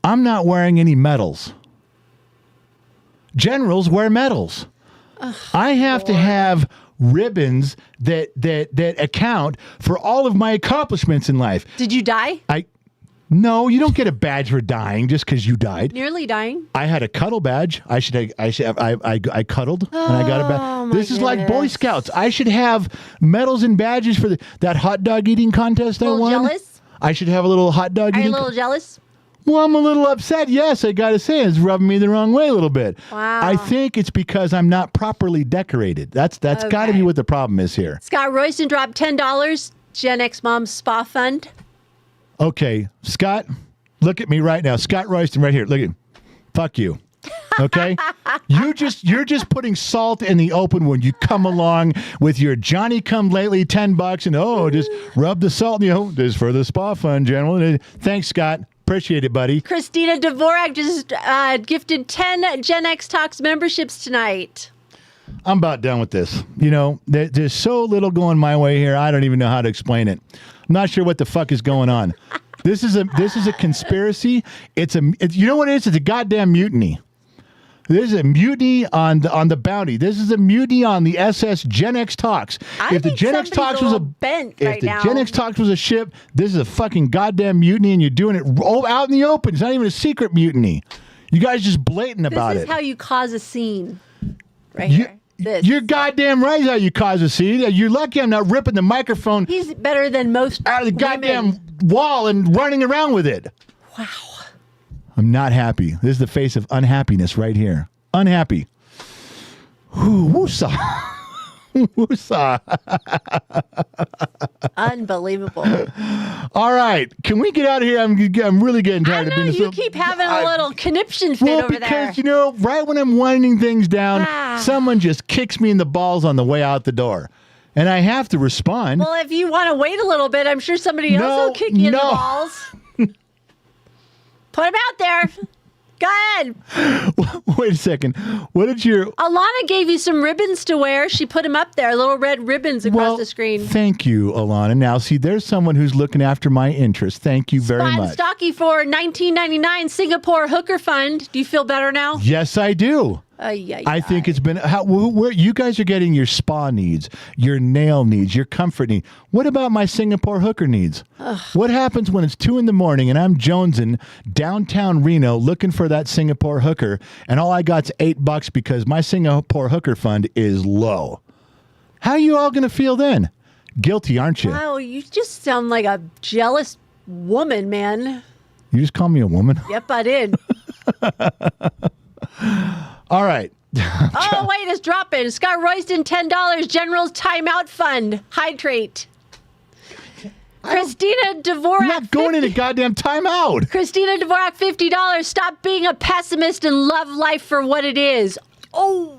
I'm not wearing any medals. Generals wear medals. I have to have ribbons that account for all of my accomplishments in life. Did you die? No, you don't get a badge for dying just because you died. Nearly dying. I had a cuddle badge. I cuddled and I got a badge. This is like Boy Scouts. I should have medals and badges for that hot dog eating contest I won. Jealous? I should have a little hot dog eating. Are you a little jealous? Well, I'm a little upset. Yes, I got to say, it's rubbing me the wrong way a little bit. Wow. I think it's because I'm not properly decorated. That's got to be what the problem is here. Scott Royston dropped $10. Gen X Mom's Spa Fund. Okay, Scott, look at me right now. Scott Royston right here. Look at him. Fuck you. Okay? You're just putting salt in the open when you come along with your Johnny come lately $10 and just rub the salt in this for the spa fund, General. Thanks, Scott. Appreciate it, buddy. Christina Dvorak just gifted 10 Gen X Talks memberships tonight. I'm about done with this. There's so little going my way here. I don't even know how to explain it. I'm not sure what the fuck is going on. This is a conspiracy. You know what it is? It's a goddamn mutiny. This is a mutiny on the bounty. This is a mutiny on the SS Gen X Talks. If the Gen X Talks was Gen X Talks was a ship, this is a fucking goddamn mutiny, and you're doing it out in the open. It's not even a secret mutiny. You guys just blatant about it. This is how you cause a scene, right here. You're goddamn right how you cause a scene. You're lucky I'm not ripping the microphone. He's better than most out of the goddamn wall and running around with it. Wow. I'm not happy. This is the face of unhappiness right here. Unhappy. Woosah. Woosah. Unbelievable. All right. Can we get out of here? I'm really getting I tired of know being you keep having a little conniption fit well, over because, there. right when I'm winding things down, someone just kicks me in the balls on the way out the door. And I have to respond. Well, if you want to wait a little bit, I'm sure somebody else will kick you in the balls. Put them out there. Go ahead. Wait a second. What did your... Alana gave you some ribbons to wear. She put them up there, little red ribbons across the screen. Thank you, Alana. Now, see, there's someone who's looking after my interests. Thank you very much. Stocky for $19.99 Singapore Hooker Fund. Do you feel better now? Yes, I do. I think it's been where you guys are getting your spa needs, your nail needs, your comfort need. What about my Singapore hooker needs? What happens when it's 2 a.m. and I'm jonesing downtown Reno looking for that Singapore hooker, and all I got's $8 because my Singapore hooker fund is low? How are you all going to feel then? Guilty, aren't you? Wow, you just sound like a jealous woman, man. You just call me a woman? Yep, I did. All right. Oh, wait, it's dropping. Scott Royston, $10. General's Timeout Fund. Hydrate. Christina Dvorak. I'm not going in a goddamn timeout. Christina Dvorak, $50. Stop being a pessimist and love life for what it is. Oh.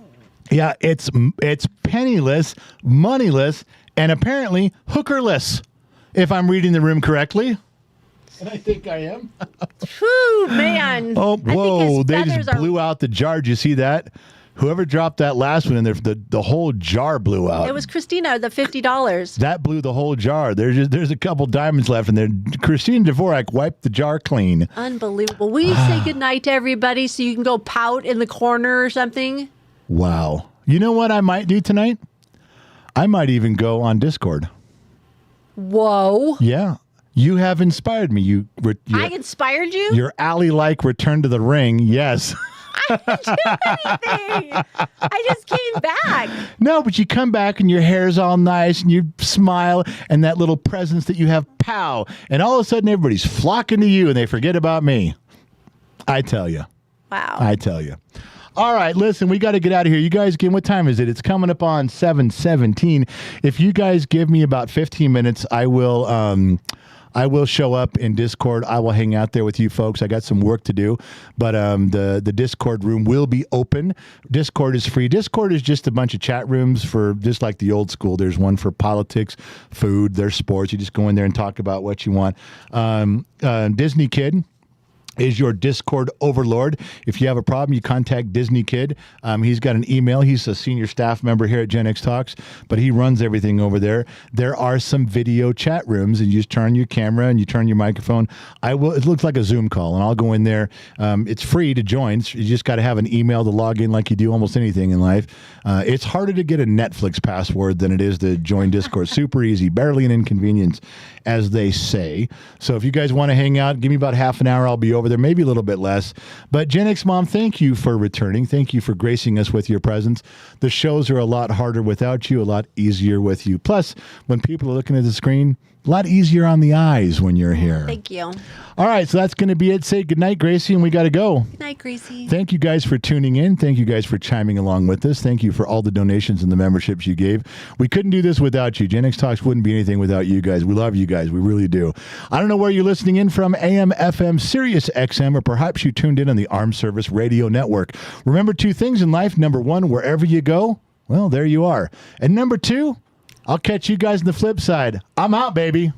Yeah, it's penniless, moneyless, and apparently hookerless, if I'm reading the room correctly. And I think I am. Whew, man. Oh, whoa. They just blew out the jar. Did you see that? Whoever dropped that last one in there, the whole jar blew out. It was Christina, the $50. That blew the whole jar. There's a couple diamonds left in there. Christina Dvorak wiped the jar clean. Unbelievable. Will you say goodnight to everybody so you can go pout in the corner or something? Wow. You know what I might do tonight? I might even go on Discord. Whoa. Yeah. You have inspired me. I inspired you? Your alley-like return to the ring, yes. I didn't do anything. I just came back. No, but you come back and your hair's all nice and you smile and that little presence that you have, pow. And all of a sudden everybody's flocking to you and they forget about me. I tell you. Wow. I tell you. All right, listen, we got to get out of here. You guys, what time is it? It's coming up on 7:17. If you guys give me about 15 minutes, I will show up in Discord. I will hang out there with you folks. I got some work to do, but the Discord room will be open. Discord is free. Discord is just a bunch of chat rooms for just like the old school. There's one for politics, food, there's sports. You just go in there and talk about what you want. Disney Kid is your Discord overlord. If you have a problem, you contact Disney Kid. He's got an email. He's a senior staff member here at Gen X Talks, but he runs everything over there. There are some video chat rooms, and you just turn your camera and you turn your microphone. It looks like a Zoom call, and I'll go in there. It's free to join. You just got to have an email to log in like you do almost anything in life. It's harder to get a Netflix password than it is to join Discord. Super easy, barely an inconvenience, as they say. So if you guys want to hang out, give me about half an hour. I'll be over there, maybe a little bit less. But Gen X Mom, thank you for returning. Thank you for gracing us with your presence. The shows are a lot harder without you, a lot easier with you. Plus, when people are looking at the screen, a lot easier on the eyes when you're here. Thank you. All right, so that's going to be it. Say goodnight, Gracie, and we got to go. Good night, Gracie. Thank you guys for tuning in. Thank you guys for chiming along with us. Thank you for all the donations and the memberships you gave. We couldn't do this without you. Gen X Talks wouldn't be anything without you guys. We love you guys. We really do. I don't know where you're listening in from, AM, FM, Sirius XM, or perhaps you tuned in on the Armed Service Radio Network. Remember 2 things in life. Number 1, wherever you go, well, there you are. And number 2, I'll catch you guys on the flip side. I'm out, baby.